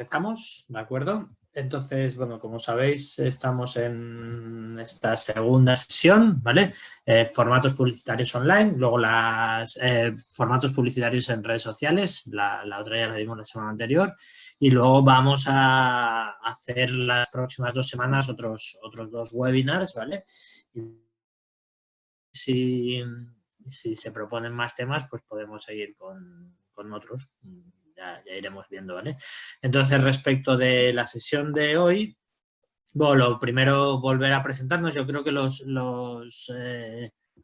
empezamos, ¿de acuerdo? Entonces, bueno, como sabéis, estamos en esta segunda sesión, ¿vale? Formatos publicitarios online, luego los formatos publicitarios en redes sociales, la otra ya la dimos la semana anterior, y luego vamos a hacer las próximas 2 semanas otros 2 webinars, ¿vale? Y si se proponen más temas, pues podemos seguir con otros. Ya iremos viendo, ¿vale? Entonces, respecto de la sesión de hoy, bueno, lo primero, volver a presentarnos. Yo creo que los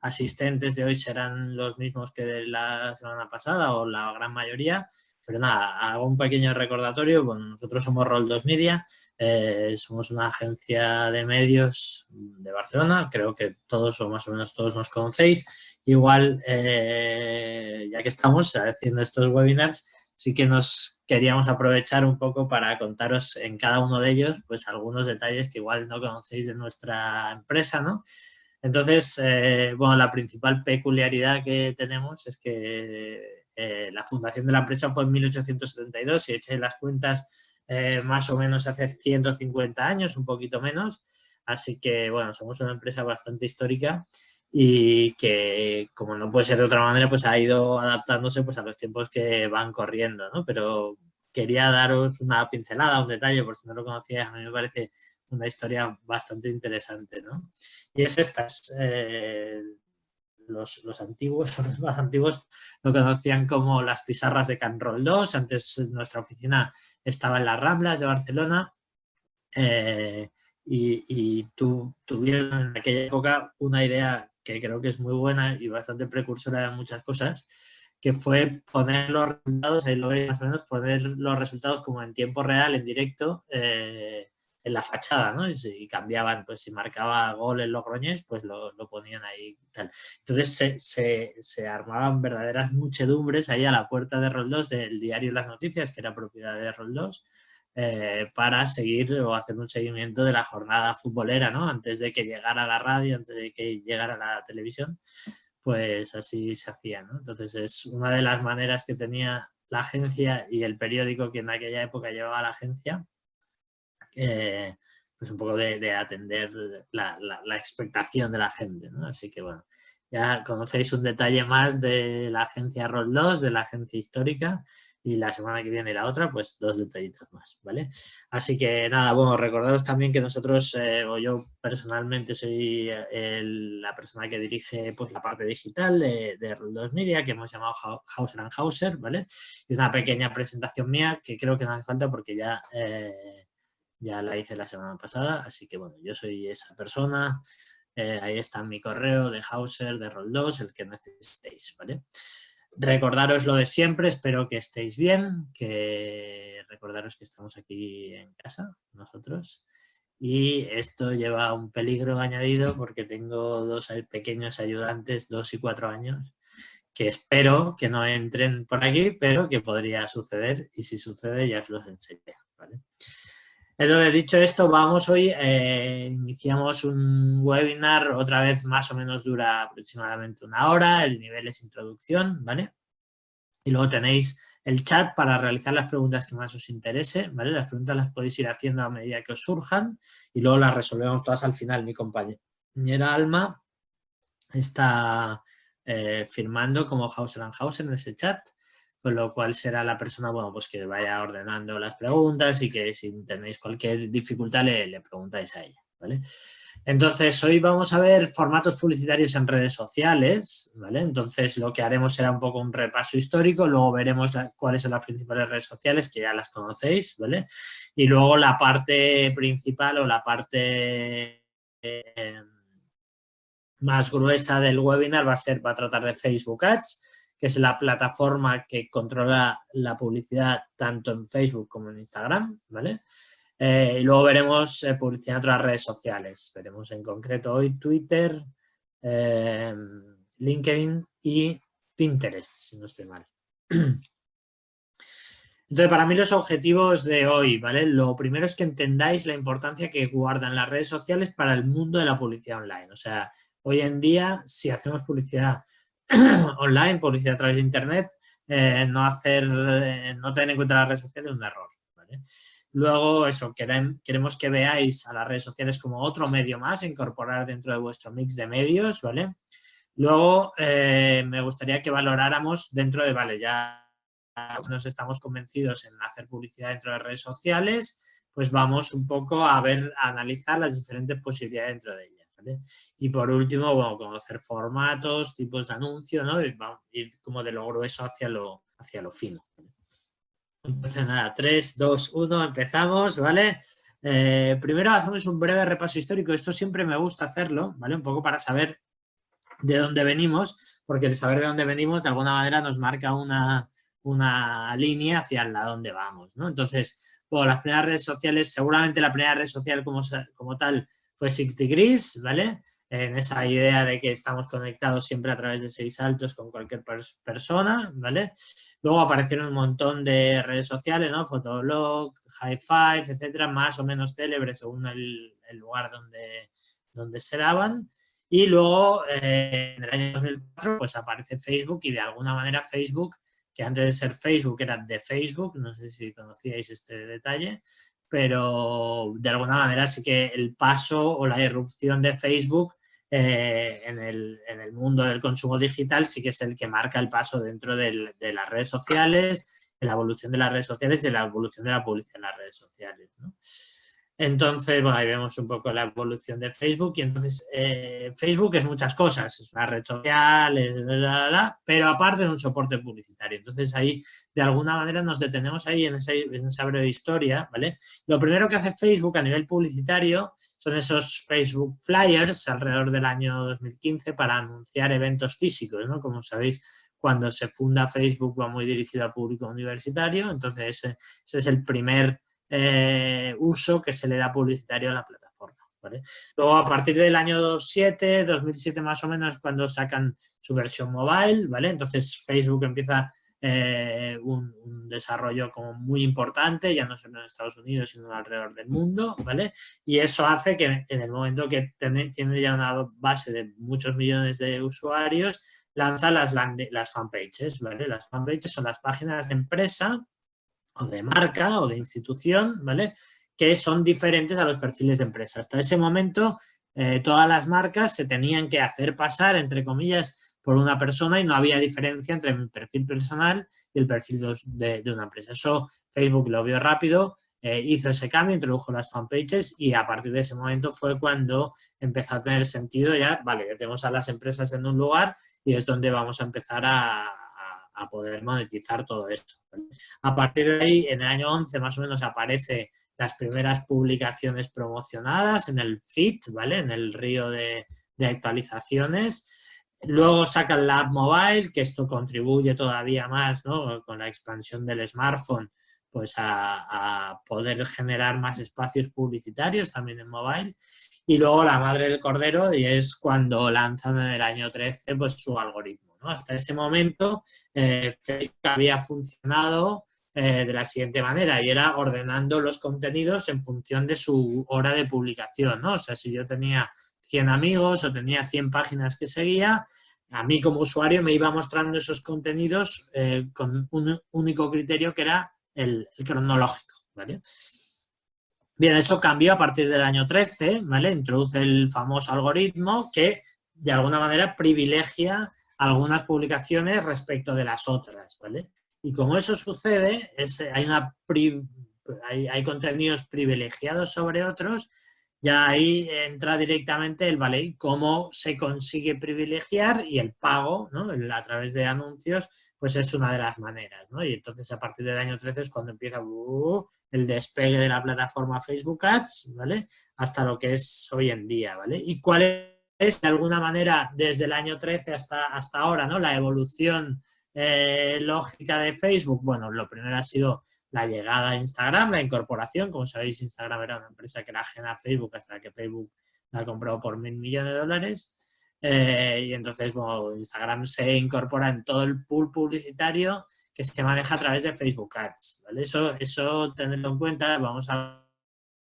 asistentes de hoy serán los mismos que de la semana pasada o la gran mayoría, pero nada, hago un pequeño recordatorio. Bueno, nosotros somos Roll2 Media, somos una agencia de medios de Barcelona, creo que todos o más o menos todos nos conocéis. Igual, ya que estamos haciendo estos webinars, sí que nos queríamos aprovechar un poco para contaros en cada uno de ellos pues algunos detalles que igual no conocéis de nuestra empresa, ¿no? Entonces, bueno, la principal peculiaridad que tenemos es que la fundación de la empresa fue en 1872, si echáis las cuentas, más o menos hace 150 años, un poquito menos. Así que, bueno, somos una empresa bastante histórica y que, como no puede ser de otra manera, pues ha ido adaptándose pues a los tiempos que van corriendo, ¿no? Pero quería daros una pincelada, un detalle, por si no lo conocías. A mí me parece una historia bastante interesante, ¿no? Y es estas, los antiguos, los más antiguos, lo conocían como las pizarras de Can Roll2. Antes nuestra oficina estaba en las Ramblas de Barcelona. Y tuvieron en aquella época una idea que creo que es muy buena y bastante precursora de muchas cosas, que fue poner los resultados, ahí lo veis más o menos, poner los resultados como en tiempo real, en directo, en la fachada, ¿no? Y si cambiaban, pues si marcaba gol en Logroñés, pues lo ponían ahí y tal. Entonces se armaban verdaderas muchedumbres ahí a la puerta de Roll2 del diario Las Noticias, que era propiedad de Roll2, para seguir o hacer un seguimiento de la jornada futbolera, ¿no? Antes de que llegara la radio, antes de que llegara la televisión, pues así se hacía, ¿no? Entonces es una de las maneras que tenía la agencia y el periódico que en aquella época llevaba la agencia, pues un poco de atender la expectación de la gente, ¿no? Así que bueno, ya conocéis un detalle más de la agencia Roll2, de la agencia histórica, y la semana que viene y la otra, pues 2 detallitos más, ¿vale? Así que nada, bueno, recordaros también que nosotros, o yo personalmente soy la persona que dirige pues la parte digital de Roll2 Media, que hemos llamado Hauser & Hauser, ¿vale? Y una pequeña presentación mía que creo que no hace falta porque ya la hice la semana pasada, así que bueno, yo soy esa persona. Ahí está mi correo de Hauser, de Roll2, el que necesitéis, ¿vale? Recordaros lo de siempre, espero que estéis bien, que recordaros que estamos aquí en casa, nosotros, y esto lleva un peligro añadido porque tengo 2 pequeños ayudantes, 2 y 4 años, que espero que no entren por aquí, pero que podría suceder, y si sucede ya os los enseñaré, ¿vale? Entonces, dicho esto, vamos hoy, iniciamos un webinar, otra vez más o menos dura aproximadamente 1 hora, el nivel es introducción, ¿vale? Y luego tenéis el chat para realizar las preguntas que más os interese, ¿vale? Las preguntas las podéis ir haciendo a medida que os surjan y luego las resolvemos todas al final. Mi compañera Alma está firmando como Hauser & Hauser en ese chat, con lo cual será la persona, bueno, pues que vaya ordenando las preguntas y que si tenéis cualquier dificultad le preguntáis a ella, ¿vale? Entonces, hoy vamos a ver formatos publicitarios en redes sociales, ¿vale? Entonces, lo que haremos será un poco un repaso histórico, luego veremos cuáles son las principales redes sociales, que ya las conocéis, ¿vale? Y luego la parte principal o la parte más gruesa del webinar va a tratar de Facebook Ads, que es la plataforma que controla la publicidad tanto en Facebook como en Instagram, ¿vale? Y luego veremos publicidad en otras redes sociales. Veremos en concreto hoy Twitter, LinkedIn y Pinterest, si no estoy mal. Entonces, para mí los objetivos de hoy, ¿vale? Lo primero es que entendáis la importancia que guardan las redes sociales para el mundo de la publicidad online. O sea, hoy en día, si hacemos publicidad online, publicidad a través de Internet, no tener en cuenta las redes sociales es un error, ¿vale? ¿vale? Luego, eso, queremos que veáis a las redes sociales como otro medio más, incorporar dentro de vuestro mix de medios, ¿vale? Luego, me gustaría que valoráramos dentro de, vale, ya nos estamos convencidos en hacer publicidad dentro de redes sociales, pues vamos un poco a analizar las diferentes posibilidades dentro de ellas, ¿vale? Y por último, bueno, conocer formatos, tipos de anuncio, ¿no? Y vamos a ir como de lo grueso hacia lo fino. Entonces, nada, 3, 2, 1, empezamos, ¿vale? Primero hacemos un breve repaso histórico. Esto siempre me gusta hacerlo, ¿vale? Un poco para saber de dónde venimos, porque el saber de dónde venimos de alguna manera nos marca una línea hacia la dónde vamos, ¿no? Entonces, bueno, las primeras redes sociales, seguramente la primera red social como tal fue 6 Degrees, ¿vale? En esa idea de que estamos conectados siempre a través de 6 saltos con cualquier persona, ¿vale? Luego aparecieron un montón de redes sociales, ¿no? Fotolog, High Five, etcétera, más o menos célebres según el lugar donde se daban. Y luego, en el año 2004, pues aparece Facebook y de alguna manera Facebook, que antes de ser Facebook era de Facebook, no sé si conocíais este detalle, pero de alguna manera sí que el paso o la irrupción de Facebook en el mundo del consumo digital sí que es el que marca el paso dentro de las redes sociales, de la evolución de las redes sociales y de la evolución de la publicidad en las redes sociales, ¿no? Entonces, bueno, ahí vemos un poco la evolución de Facebook y entonces Facebook es muchas cosas, es una red social, pero aparte es un soporte publicitario. Entonces ahí, de alguna manera, nos detenemos ahí en esa breve historia, ¿vale? Lo primero que hace Facebook a nivel publicitario son esos Facebook Flyers alrededor del año 2015 para anunciar eventos físicos, ¿no? Como sabéis, cuando se funda Facebook va muy dirigido al público universitario, entonces ese es el primer uso que se le da publicitario a la plataforma, ¿vale? Luego, a partir del año 2007 más o menos, cuando sacan su versión mobile, ¿vale? Entonces Facebook empieza un desarrollo como muy importante, ya no solo en Estados Unidos, sino alrededor del mundo, ¿vale? Y eso hace que en el momento que tiene ya una base de muchos millones de usuarios, lanza las fanpages, ¿vale? Las fanpages son las páginas de empresa o de marca o de institución, ¿vale? Que son diferentes a los perfiles de empresa. Hasta ese momento, todas las marcas se tenían que hacer pasar, entre comillas, por una persona y no había diferencia entre mi perfil personal y el perfil de una empresa. Eso Facebook lo vio rápido, hizo ese cambio, introdujo las fanpages y a partir de ese momento fue cuando empezó a tener sentido ya, vale, ya tenemos a las empresas en un lugar y es donde vamos a empezar a poder monetizar todo esto. A partir de ahí, en el año 11 más o menos aparecen las primeras publicaciones promocionadas en el feed, ¿vale? En el río de actualizaciones. Luego sacan la app mobile, que esto contribuye todavía más, ¿no? Con la expansión del smartphone, pues a poder generar más espacios publicitarios también en mobile. Y luego la madre del cordero, y es cuando lanzan en el año 13 pues su algoritmo, ¿no? Hasta ese momento Facebook había funcionado de la siguiente manera y era ordenando los contenidos en función de su hora de publicación, ¿no? O sea, si yo tenía 100 amigos o tenía 100 páginas que seguía, a mí como usuario me iba mostrando esos contenidos con un único criterio que era el cronológico, ¿vale? Bien, eso cambió a partir del año 13, ¿vale? Introduce el famoso algoritmo que de alguna manera privilegia algunas publicaciones respecto de las otras, ¿vale? Y como eso sucede, hay contenidos privilegiados sobre otros, ya ahí entra directamente el, ¿vale? Cómo se consigue privilegiar y el pago, ¿no? A través de anuncios, pues es una de las maneras, ¿no? Y entonces a partir del año 13 es cuando empieza el despegue de la plataforma Facebook Ads, ¿vale? Hasta lo que es hoy en día, ¿vale? Y cuál es, de alguna manera, desde el año 13 hasta ahora, ¿no? La evolución lógica de Facebook. Bueno, lo primero ha sido la llegada a Instagram, la incorporación. Como sabéis, Instagram era una empresa que era ajena a Facebook hasta que Facebook la compró por $1.000 millones. Y entonces, bueno, Instagram se incorpora en todo el pool publicitario que se maneja a través de Facebook Ads, ¿vale? Eso tenerlo en cuenta, vamos a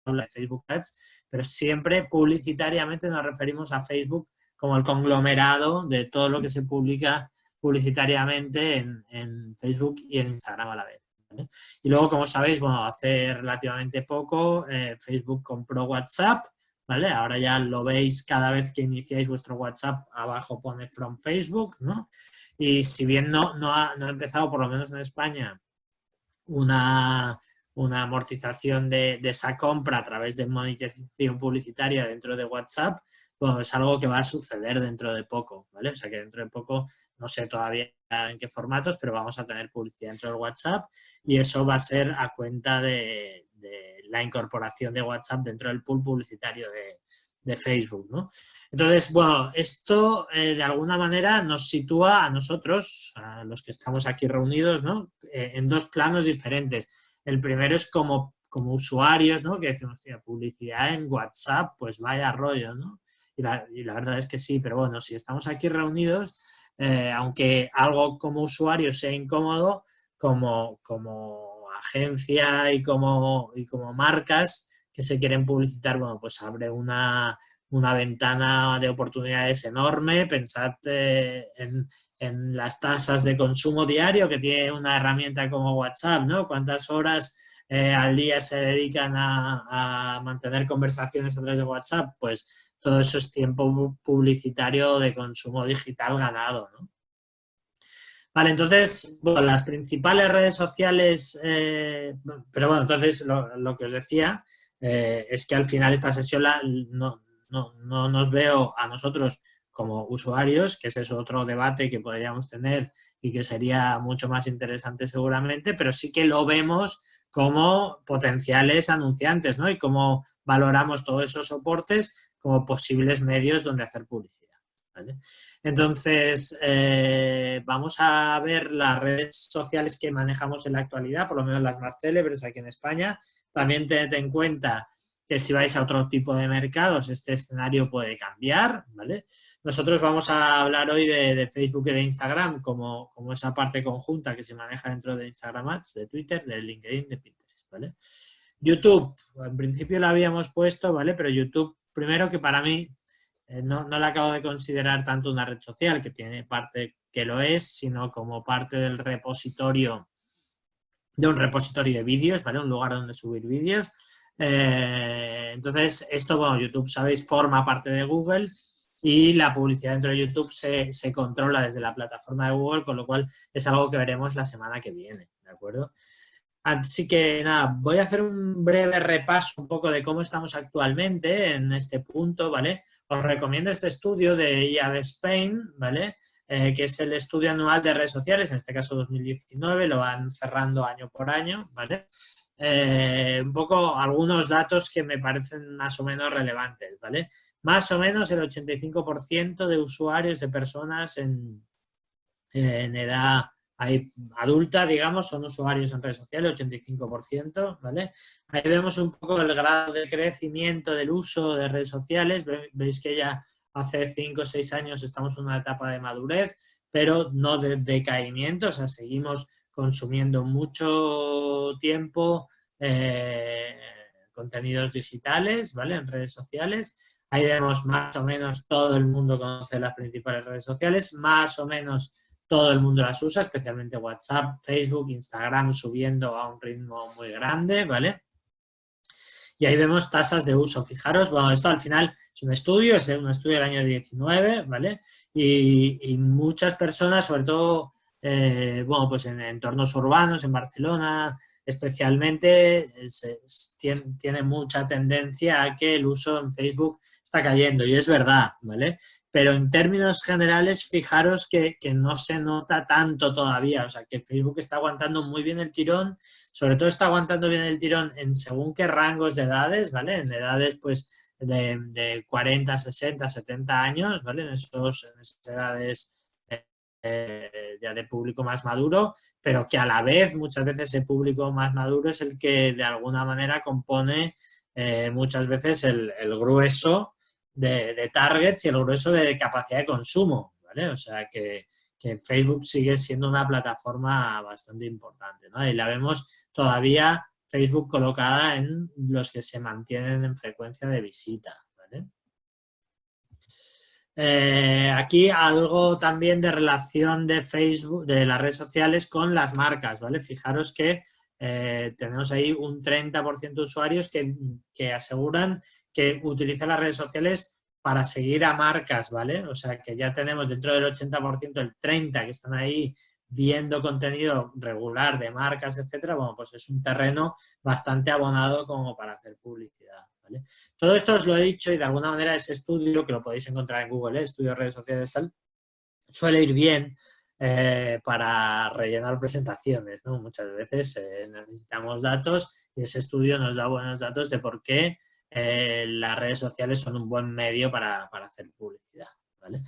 hablar de Facebook Ads, pero siempre publicitariamente nos referimos a Facebook como el conglomerado de todo lo que se publica publicitariamente en Facebook y en Instagram a la vez, ¿vale? Y luego, como sabéis, bueno, hace relativamente poco Facebook compró WhatsApp, ¿vale? Ahora ya lo veis cada vez que iniciáis vuestro WhatsApp, abajo pone From Facebook, ¿no? Y si bien no ha empezado, por lo menos en España, una amortización de esa compra a través de monetización publicitaria dentro de WhatsApp, bueno, es algo que va a suceder dentro de poco, ¿vale? O sea que dentro de poco, no sé todavía en qué formatos, pero vamos a tener publicidad dentro del WhatsApp y eso va a ser a cuenta de la incorporación de WhatsApp dentro del pool publicitario de Facebook, ¿no? Entonces, bueno, esto de alguna manera nos sitúa a nosotros, a los que estamos aquí reunidos, ¿no? En dos planos diferentes. El primero es como usuarios, ¿no? Que decimos, hostia, publicidad en WhatsApp, pues vaya rollo, ¿no? Y la verdad es que sí, pero bueno, si estamos aquí reunidos, aunque algo como usuario sea incómodo, como agencia y como marcas que se quieren publicitar, bueno, pues abre una ventana de oportunidades enorme. Pensad en las tasas de consumo diario que tiene una herramienta como WhatsApp, ¿no? ¿Cuántas horas al día se dedican a mantener conversaciones a través de WhatsApp? Pues todo eso es tiempo publicitario de consumo digital ganado, ¿no? Vale, entonces, bueno, las principales redes sociales, pero bueno, entonces lo que os decía es que al final esta sesión no nos veo a nosotros como usuarios, que ese es otro debate que podríamos tener y que sería mucho más interesante seguramente, pero sí que lo vemos como potenciales anunciantes, ¿no? Y cómo valoramos todos esos soportes como posibles medios donde hacer publicidad, ¿vale? Entonces, vamos a ver las redes sociales que manejamos en la actualidad, por lo menos las más célebres aquí en España. También tened en cuenta que si vais a otro tipo de mercados, este escenario puede cambiar, ¿vale? Nosotros vamos a hablar hoy de Facebook y de Instagram como esa parte conjunta que se maneja dentro de Instagram Ads, de Twitter, de LinkedIn, de Pinterest, ¿vale? YouTube, en principio lo habíamos puesto, ¿vale? Pero YouTube, primero que para mí no la acabo de considerar tanto una red social, que tiene parte que lo es, sino como parte del repositorio, de un repositorio de vídeos, ¿vale? Un lugar donde subir vídeos. Entonces, esto, bueno, YouTube, sabéis, forma parte de Google y la publicidad dentro de YouTube se controla desde la plataforma de Google, con lo cual es algo que veremos la semana que viene, ¿de acuerdo? Así que nada, voy a hacer un breve repaso un poco de cómo estamos actualmente en este punto, ¿vale? Os recomiendo este estudio de IAB Spain, ¿vale? Que es el estudio anual de redes sociales, en este caso 2019, lo van cerrando año por año, ¿vale? Un poco algunos datos que me parecen más o menos relevantes, ¿vale? Más o menos el 85% de usuarios, de personas en edad adulta, digamos, son usuarios en redes sociales, 85%, ¿vale? Ahí vemos un poco el grado de crecimiento del uso de redes sociales. Veis que ya hace 5 o 6 años estamos en una etapa de madurez, pero no de decaimiento, o sea, seguimos consumiendo mucho tiempo contenidos digitales, ¿vale? En redes sociales. Ahí vemos más o menos todo el mundo conoce las principales redes sociales, más o menos todo el mundo las usa, especialmente WhatsApp, Facebook, Instagram subiendo a un ritmo muy grande, ¿vale? Y ahí vemos tasas de uso. Fijaros, bueno, esto al final es un estudio del año 19, ¿vale? Y muchas personas, sobre todo, bueno, pues en entornos urbanos, en Barcelona especialmente, tiene mucha tendencia a que el uso en Facebook está cayendo, y es verdad, ¿vale? Pero en términos generales, fijaros que no se nota tanto todavía, o sea, que Facebook está aguantando muy bien el tirón, sobre todo está aguantando bien el tirón en según qué rangos de edades, ¿vale? En edades, pues, de 40, 60, 70 años, ¿vale? En esas edades ya de público más maduro, pero que a la vez, muchas veces ese público más maduro es el que de alguna manera compone muchas veces el grueso de targets y el grueso de capacidad de consumo, ¿vale? O sea que Facebook sigue siendo una plataforma bastante importante, ¿no? Y la vemos todavía Facebook colocada en los que se mantienen en frecuencia de visita, ¿vale? Aquí algo también de relación de Facebook, de las redes sociales con las marcas, ¿vale? Fijaros que tenemos ahí un 30% de usuarios que aseguran que utilizan las redes sociales para seguir a marcas, ¿vale? O sea, que ya tenemos dentro del 80% el 30% que están ahí viendo contenido regular de marcas, etcétera. Bueno, pues es un terreno bastante abonado como para hacer publicidad, ¿vale? Todo esto os lo he dicho y de alguna manera ese estudio, que lo podéis encontrar en Google, estudio de redes sociales, tal, suele ir bien para rellenar presentaciones, ¿no? Muchas veces necesitamos datos y ese estudio nos da buenos datos de por qué las redes sociales son un buen medio para hacer publicidad, ¿vale?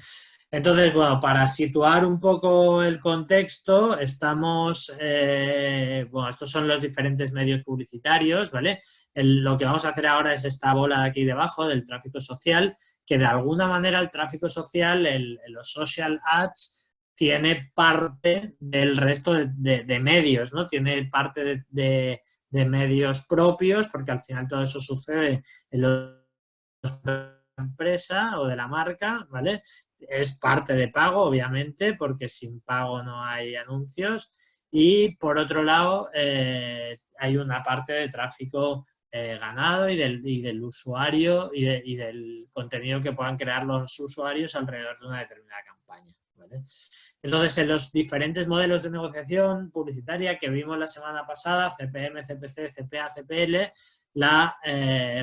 Entonces, bueno, para situar un poco el contexto, estamos, bueno, estos son los diferentes medios publicitarios, ¿vale? Lo que vamos a hacer ahora es esta bola de aquí debajo del tráfico social, que de alguna manera el tráfico social, los social ads, tiene parte del resto de medios, ¿no? Tiene parte de medios propios, porque al final todo eso sucede en la empresa o de la marca, ¿vale? Es parte de pago, obviamente, porque sin pago no hay anuncios. Y por otro lado, hay una parte de tráfico ganado y del usuario y del contenido que puedan crear los usuarios alrededor de una determinada campaña, ¿vale? Entonces, en los diferentes modelos de negociación publicitaria que vimos la semana pasada, CPM, CPC, CPA, CPL, la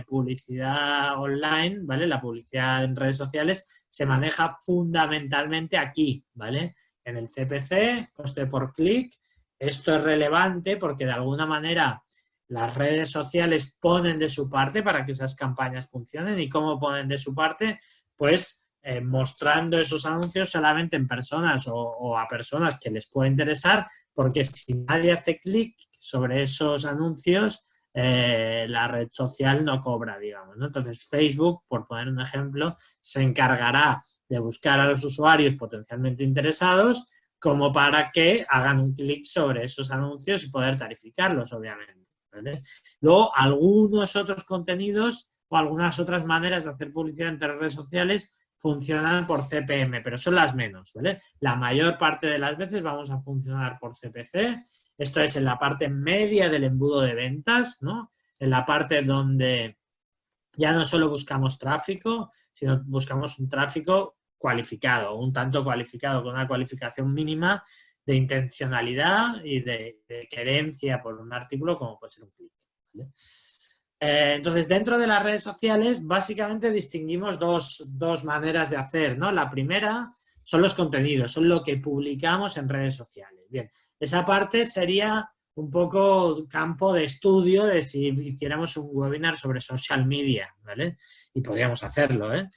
publicidad online, ¿vale? La publicidad en redes sociales se maneja fundamentalmente aquí, ¿vale? En el CPC, coste por clic. Esto es relevante porque de alguna manera las redes sociales ponen de su parte para que esas campañas funcionen. ¿Y cómo ponen de su parte? Pues mostrando esos anuncios solamente en personas o a personas que les puede interesar, porque si nadie hace clic sobre esos anuncios, la red social no cobra, digamos, ¿no? Entonces Facebook, por poner un ejemplo, se encargará de buscar a los usuarios potencialmente interesados como para que hagan un clic sobre esos anuncios y poder tarificarlos, obviamente, ¿vale? Luego, algunos otros contenidos o algunas otras maneras de hacer publicidad entre redes sociales funcionan por CPM, pero son las menos, ¿vale? La mayor parte de las veces vamos a funcionar por CPC. Esto es en la parte media del embudo de ventas, ¿no? En la parte donde ya no solo buscamos tráfico, sino buscamos un tráfico cualificado, un tanto cualificado, con una cualificación mínima de intencionalidad y de querencia por un artículo, como puede ser un clic, ¿vale? Entonces, dentro de las redes sociales, básicamente distinguimos dos maneras de hacer, ¿no? La primera son los contenidos, son lo que publicamos en redes sociales. Bien, esa parte sería un poco campo de estudio de si hiciéramos un webinar sobre social media, ¿vale? Y podríamos hacerlo, ¿eh?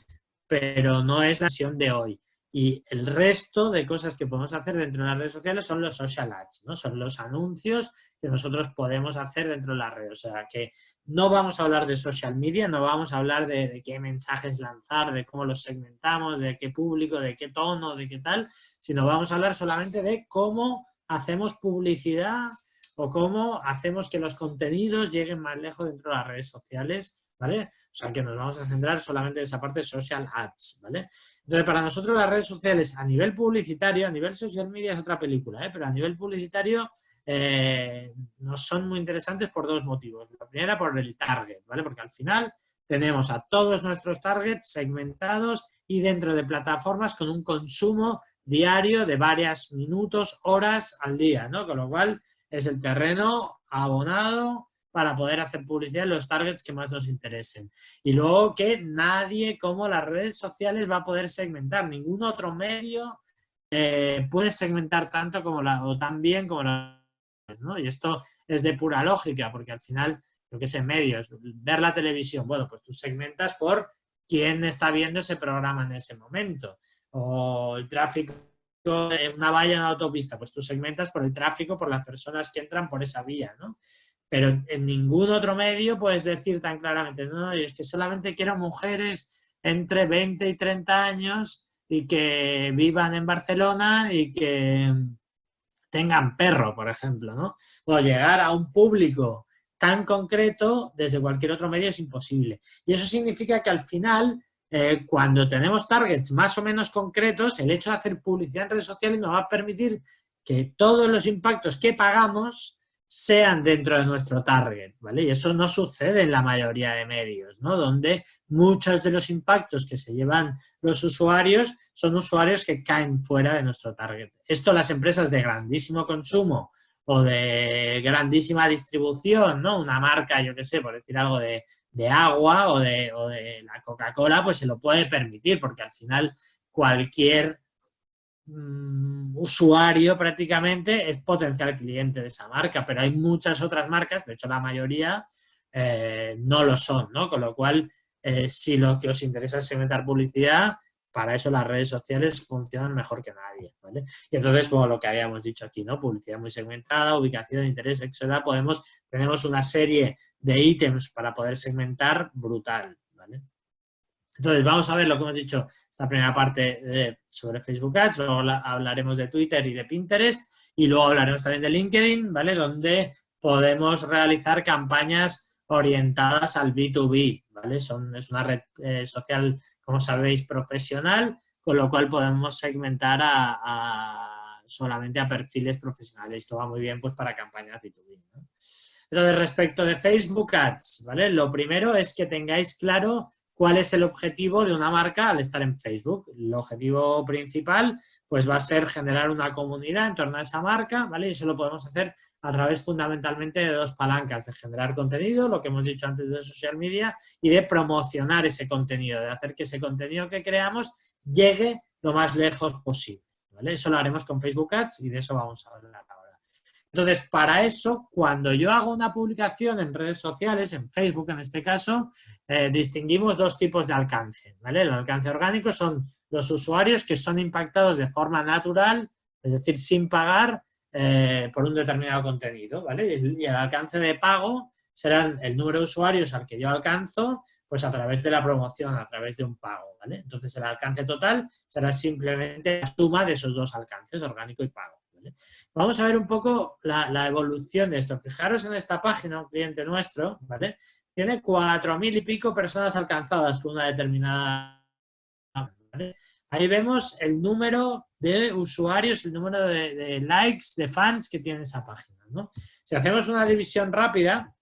Pero no es la sesión de hoy. Y el resto de cosas que podemos hacer dentro de las redes sociales son los social ads, ¿no? Son los anuncios que nosotros podemos hacer dentro de las redes. O sea, que no vamos a hablar de social media, no vamos a hablar de qué mensajes lanzar, de cómo los segmentamos, de qué público, de qué tono, de qué tal, sino vamos a hablar solamente de cómo hacemos publicidad o cómo hacemos que los contenidos lleguen más lejos dentro de las redes sociales, ¿vale? O sea, que nos vamos a centrar solamente en esa parte de social ads, ¿vale? Entonces, para nosotros las redes sociales a nivel publicitario, a nivel social media es otra película, ¿eh? Pero a nivel publicitario nos son muy interesantes por dos motivos. La primera, por el target, ¿vale? Porque al final tenemos a todos nuestros targets segmentados y dentro de plataformas con un consumo diario de varios minutos, horas al día, ¿no? Con lo cual es el terreno abonado para poder hacer publicidad en los targets que más nos interesen. Y luego que nadie como las redes sociales va a poder segmentar. Ningún otro medio puede segmentar tanto como o tan bien como las redes, ¿no? Y esto es de pura lógica, porque al final, lo que es en medios, ver la televisión, bueno, pues tú segmentas por quién está viendo ese programa en ese momento. O el tráfico en una valla en la autopista, pues tú segmentas por el tráfico, por las personas que entran por esa vía, ¿no? Pero en ningún otro medio puedes decir tan claramente, no, es que solamente quiero mujeres entre 20 y 30 años y que vivan en Barcelona y que tengan perro, por ejemplo, ¿no? O llegar a un público tan concreto desde cualquier otro medio es imposible. Y eso significa que al final, cuando tenemos targets más o menos concretos, el hecho de hacer publicidad en redes sociales nos va a permitir que todos los impactos que pagamos sean dentro de nuestro target, ¿vale? Y eso no sucede en la mayoría de medios, ¿no? Donde muchos de los impactos que se llevan los usuarios son usuarios que caen fuera de nuestro target. Esto las empresas de grandísimo consumo o de grandísima distribución, ¿no? Una marca, yo qué sé, por decir algo de agua o de la Coca-Cola, pues se lo puede permitir, porque al final cualquier usuario prácticamente es potencial cliente de esa marca, pero hay muchas otras marcas, de hecho la mayoría no lo son, ¿no? Con lo cual, si lo que os interesa es segmentar publicidad, para eso las redes sociales funcionan mejor que nadie, ¿vale? Y entonces, como lo que habíamos dicho aquí, ¿no? Publicidad muy segmentada, ubicación, interés, sexo, edad, tenemos una serie de ítems para poder segmentar brutal, ¿vale? Entonces, vamos a ver lo que hemos dicho, esta primera parte sobre Facebook Ads, luego hablaremos de Twitter y de Pinterest, y luego hablaremos también de LinkedIn, ¿vale? Donde podemos realizar campañas orientadas al B2B, ¿vale? Es una red social, como sabéis, profesional, con lo cual podemos segmentar solamente a perfiles profesionales. Esto va muy bien pues para campañas B2B, ¿no? Entonces, respecto de Facebook Ads, ¿vale? Lo primero es que tengáis claro cuál es el objetivo de una marca al estar en Facebook. El objetivo principal pues va a ser generar una comunidad en torno a esa marca, ¿vale? Y eso lo podemos hacer a través fundamentalmente de dos palancas, de generar contenido, lo que hemos dicho antes de social media, y de promocionar ese contenido, de hacer que ese contenido que creamos llegue lo más lejos posible, ¿vale? Eso lo haremos con Facebook Ads y de eso vamos a hablar ahora. Entonces, para eso, cuando yo hago una publicación en redes sociales, en Facebook en este caso, distinguimos dos tipos de alcance, ¿vale? El alcance orgánico son los usuarios que son impactados de forma natural, es decir, sin pagar por un determinado contenido, ¿vale? Y el alcance de pago serán el número de usuarios al que yo alcanzo, pues a través de la promoción, a través de un pago, ¿vale? Entonces, el alcance total será simplemente la suma de esos dos alcances, orgánico y pago, ¿vale? Vamos a ver un poco la evolución de esto. Fijaros en esta página, un cliente nuestro, ¿vale? Tiene 4.000 y pico personas alcanzadas con una determinada... ¿vale? Ahí vemos el número de usuarios, el número de likes, de fans que tiene esa página, ¿no? Si hacemos una división rápida,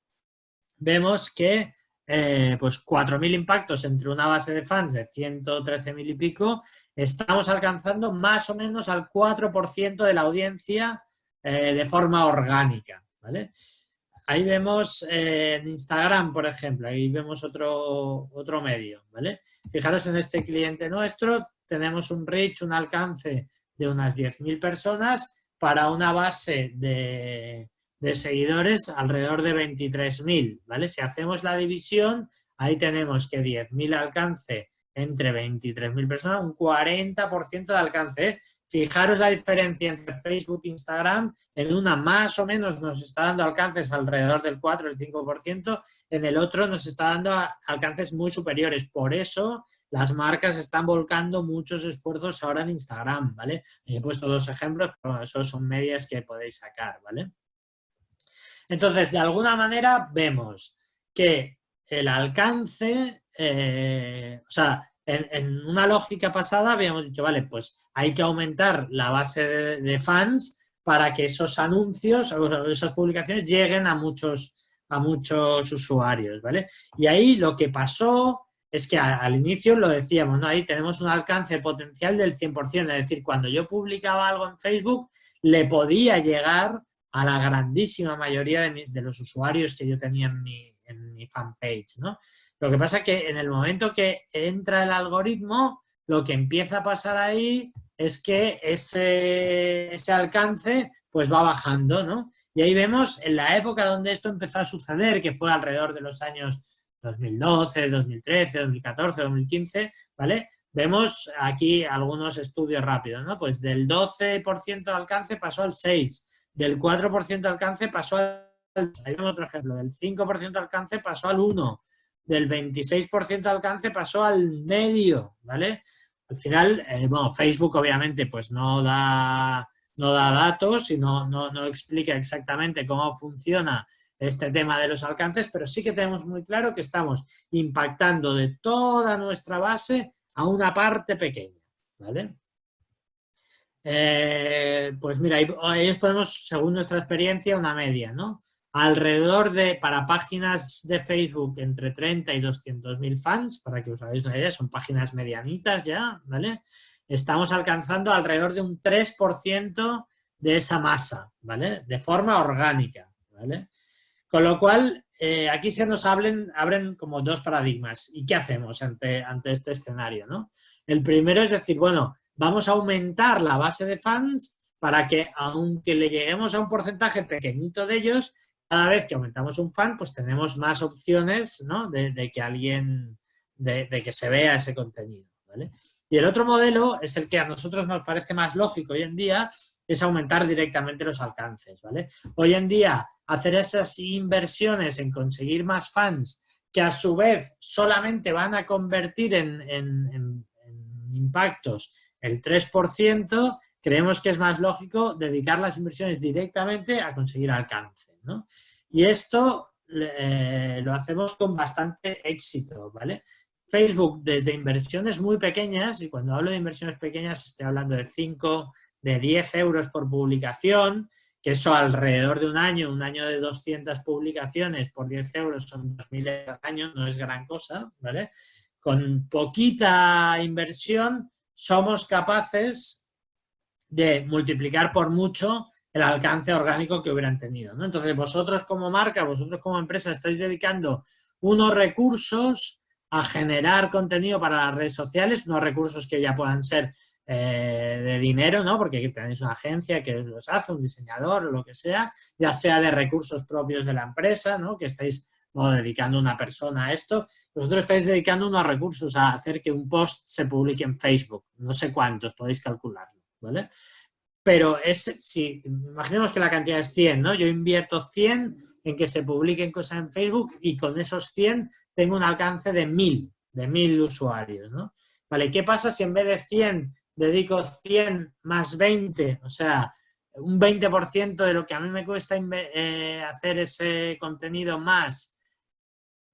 vemos que pues 4.000 impactos entre una base de fans de 113.000 y pico, estamos alcanzando más o menos al 4% de la audiencia de forma orgánica, ¿vale? Ahí vemos en Instagram, por ejemplo, ahí vemos otro medio, ¿vale? Fijaros en este cliente nuestro, tenemos un reach, un alcance de unas 10.000 personas para una base de seguidores alrededor de 23.000, ¿vale? Si hacemos la división, ahí tenemos que 10.000 alcance entre 23.000 personas, un 40% de alcance, ¿eh? Fijaros la diferencia entre Facebook e Instagram. En una más o menos nos está dando alcances alrededor del 4 o el 5%, en el otro nos está dando alcances muy superiores. Por eso las marcas están volcando muchos esfuerzos ahora en Instagram, ¿vale? He puesto dos ejemplos, pero esos son medias que podéis sacar, ¿vale? Entonces, de alguna manera vemos que el alcance, o sea, en una lógica pasada habíamos dicho, vale, pues hay que aumentar la base de fans para que esos anuncios o esas publicaciones lleguen a muchos usuarios, ¿vale? Y ahí lo que pasó es que al inicio lo decíamos, ¿no? Ahí tenemos un alcance potencial del 100%, es decir, cuando yo publicaba algo en Facebook, le podía llegar a la grandísima mayoría de los usuarios que yo tenía en mi fanpage, ¿no? Lo que pasa es que en el momento que entra el algoritmo, lo que empieza a pasar ahí es que ese alcance pues va bajando, ¿no? Y ahí vemos en la época donde esto empezó a suceder, que fue alrededor de los años 2012, 2013, 2014, 2015, ¿vale? Vemos aquí algunos estudios rápidos, ¿no? Pues del 12% de alcance pasó al 6%, del 4% de alcance pasó al... Ahí vemos otro ejemplo, del 5% de alcance pasó al 1%, del 26% de alcance pasó al medio, ¿vale? Al final, bueno, Facebook obviamente pues no da datos y no explica exactamente cómo funciona este tema de los alcances, pero sí que tenemos muy claro que estamos impactando de toda nuestra base a una parte pequeña, ¿vale? Pues mira, ahí ponemos, según nuestra experiencia, una media, ¿no? Alrededor de, para páginas de Facebook, entre 30 y 200.000 fans, para que os hagáis una idea, son páginas medianitas ya, ¿vale? Estamos alcanzando alrededor de un 3% de esa masa, ¿vale? De forma orgánica, ¿vale? Con lo cual, aquí se nos abren como dos paradigmas. ¿Y qué hacemos ante este escenario, ¿no? El primero es decir, bueno, vamos a aumentar la base de fans para que, aunque le lleguemos a un porcentaje pequeñito de ellos, cada vez que aumentamos un fan, pues tenemos más opciones, ¿no? de que alguien, de que se vea ese contenido, ¿vale? Y el otro modelo es el que a nosotros nos parece más lógico hoy en día, es aumentar directamente los alcances, ¿vale? Hoy en día, hacer esas inversiones en conseguir más fans que a su vez solamente van a convertir en impactos el 3%, creemos que es más lógico dedicar las inversiones directamente a conseguir alcance, ¿no? Y esto lo hacemos con bastante éxito, ¿vale? Facebook, desde inversiones muy pequeñas, y cuando hablo de inversiones pequeñas estoy hablando de 5, de 10 euros por publicación, que eso alrededor de un año de 200 publicaciones por 10 euros son 2.000 euros al año, no es gran cosa, ¿vale? Con poquita inversión somos capaces de multiplicar por mucho el alcance orgánico que hubieran tenido, ¿no? Entonces, vosotros como marca, vosotros como empresa estáis dedicando unos recursos a generar contenido para las redes sociales, unos recursos que ya puedan ser de dinero, ¿no? Porque tenéis una agencia que los hace, un diseñador o lo que sea, ya sea de recursos propios de la empresa, ¿no? Que estáis dedicando una persona a esto. Vosotros estáis dedicando unos recursos a hacer que un post se publique en Facebook. No sé cuántos, podéis calcularlo, ¿vale? Pero si imaginemos que la cantidad es 100, ¿no? Yo invierto 100 en que se publiquen cosas en Facebook y con esos 100 tengo un alcance de 1.000 usuarios, ¿no? Vale, ¿qué pasa si en vez de 100 dedico 100 más 20? O sea, un 20% de lo que a mí me cuesta hacer ese contenido más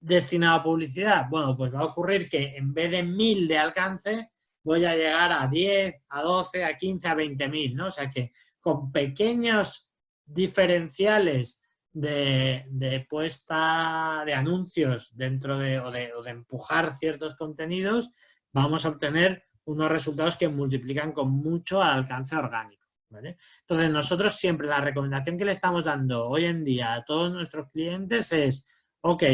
destinado a publicidad. Bueno, pues va a ocurrir que en vez de 1.000 de alcance, voy a llegar a 10, a 12, a 15, a 20.000, ¿no? O sea que con pequeños diferenciales de puesta de anuncios dentro o de empujar ciertos contenidos, vamos a obtener unos resultados que multiplican con mucho al alcance orgánico, ¿vale? Entonces, nosotros siempre la recomendación que le estamos dando hoy en día a todos nuestros clientes es, ok,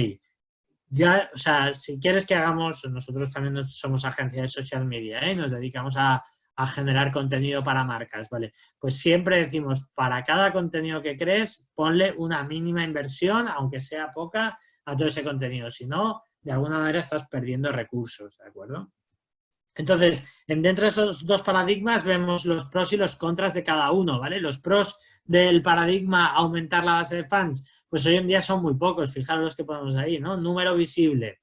ya, o sea, si quieres que hagamos, nosotros también somos agencia de social media, ¿eh? Nos dedicamos a generar contenido para marcas, ¿vale? Pues siempre decimos, para cada contenido que crees, ponle una mínima inversión, aunque sea poca, a todo ese contenido. Si no, de alguna manera estás perdiendo recursos, ¿de acuerdo? Entonces, dentro de esos dos paradigmas vemos los pros y los contras de cada uno, ¿vale? Los pros del paradigma aumentar la base de fans, pues hoy en día son muy pocos, fijaros los que ponemos ahí, ¿no? Número visible.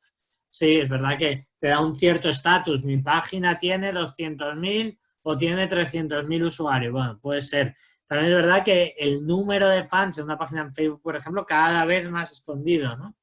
Sí, es verdad que te da un cierto estatus. Mi página tiene 200.000 o tiene 300.000 usuarios. Bueno, puede ser. También es verdad que el número de fans en una página en Facebook, por ejemplo, cada vez más escondido, ¿no?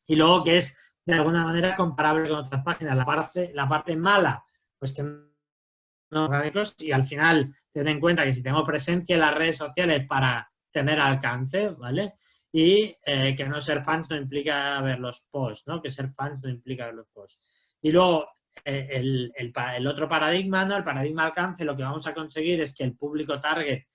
Y luego que es de alguna manera comparable con otras páginas. La parte mala, pues que no orgánicos, y al final ten en cuenta que si tengo presencia en las redes sociales para tener alcance, ¿vale? Y que no ser fans no implica ver los posts, ¿no? Que ser fans no implica ver los posts. Y luego el otro paradigma, ¿no? El paradigma alcance, lo que vamos a conseguir es que el público target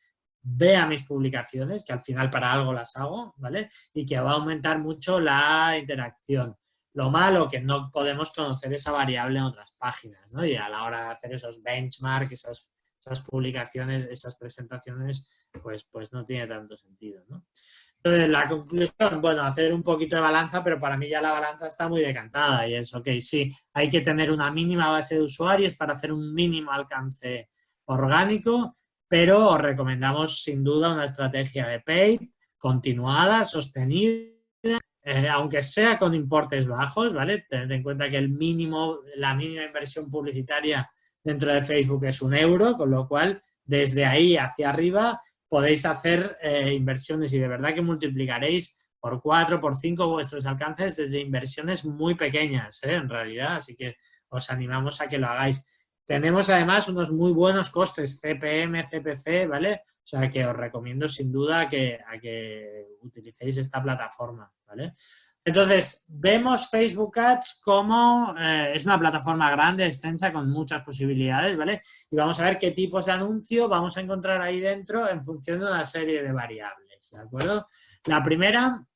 vea mis publicaciones, que al final para algo las hago, ¿vale? Y que va a aumentar mucho la interacción. Lo malo que no podemos conocer esa variable en otras páginas, ¿no? Y a la hora de hacer esos benchmarks, esas publicaciones, esas presentaciones, pues no tiene tanto sentido, ¿no? Entonces, la conclusión, bueno, hacer un poquito de balanza, pero para mí ya la balanza está muy decantada y es, ok, sí, hay que tener una mínima base de usuarios para hacer un mínimo alcance orgánico, pero os recomendamos sin duda una estrategia de paid continuada, sostenida, aunque sea con importes bajos, ¿vale? Tened en cuenta que la mínima inversión publicitaria dentro de Facebook es 1 euro, con lo cual desde ahí hacia arriba podéis hacer inversiones y de verdad que multiplicaréis por 4, por 5 vuestros alcances desde inversiones muy pequeñas, en realidad, así que os animamos a que lo hagáis. Tenemos además unos muy buenos costes, CPM, CPC, ¿vale? O sea que os recomiendo sin duda a que utilicéis esta plataforma, ¿vale? Entonces, vemos Facebook Ads como es una plataforma grande, extensa, con muchas posibilidades, ¿vale? Y vamos a ver qué tipos de anuncio vamos a encontrar ahí dentro en función de una serie de variables, ¿de acuerdo? La primera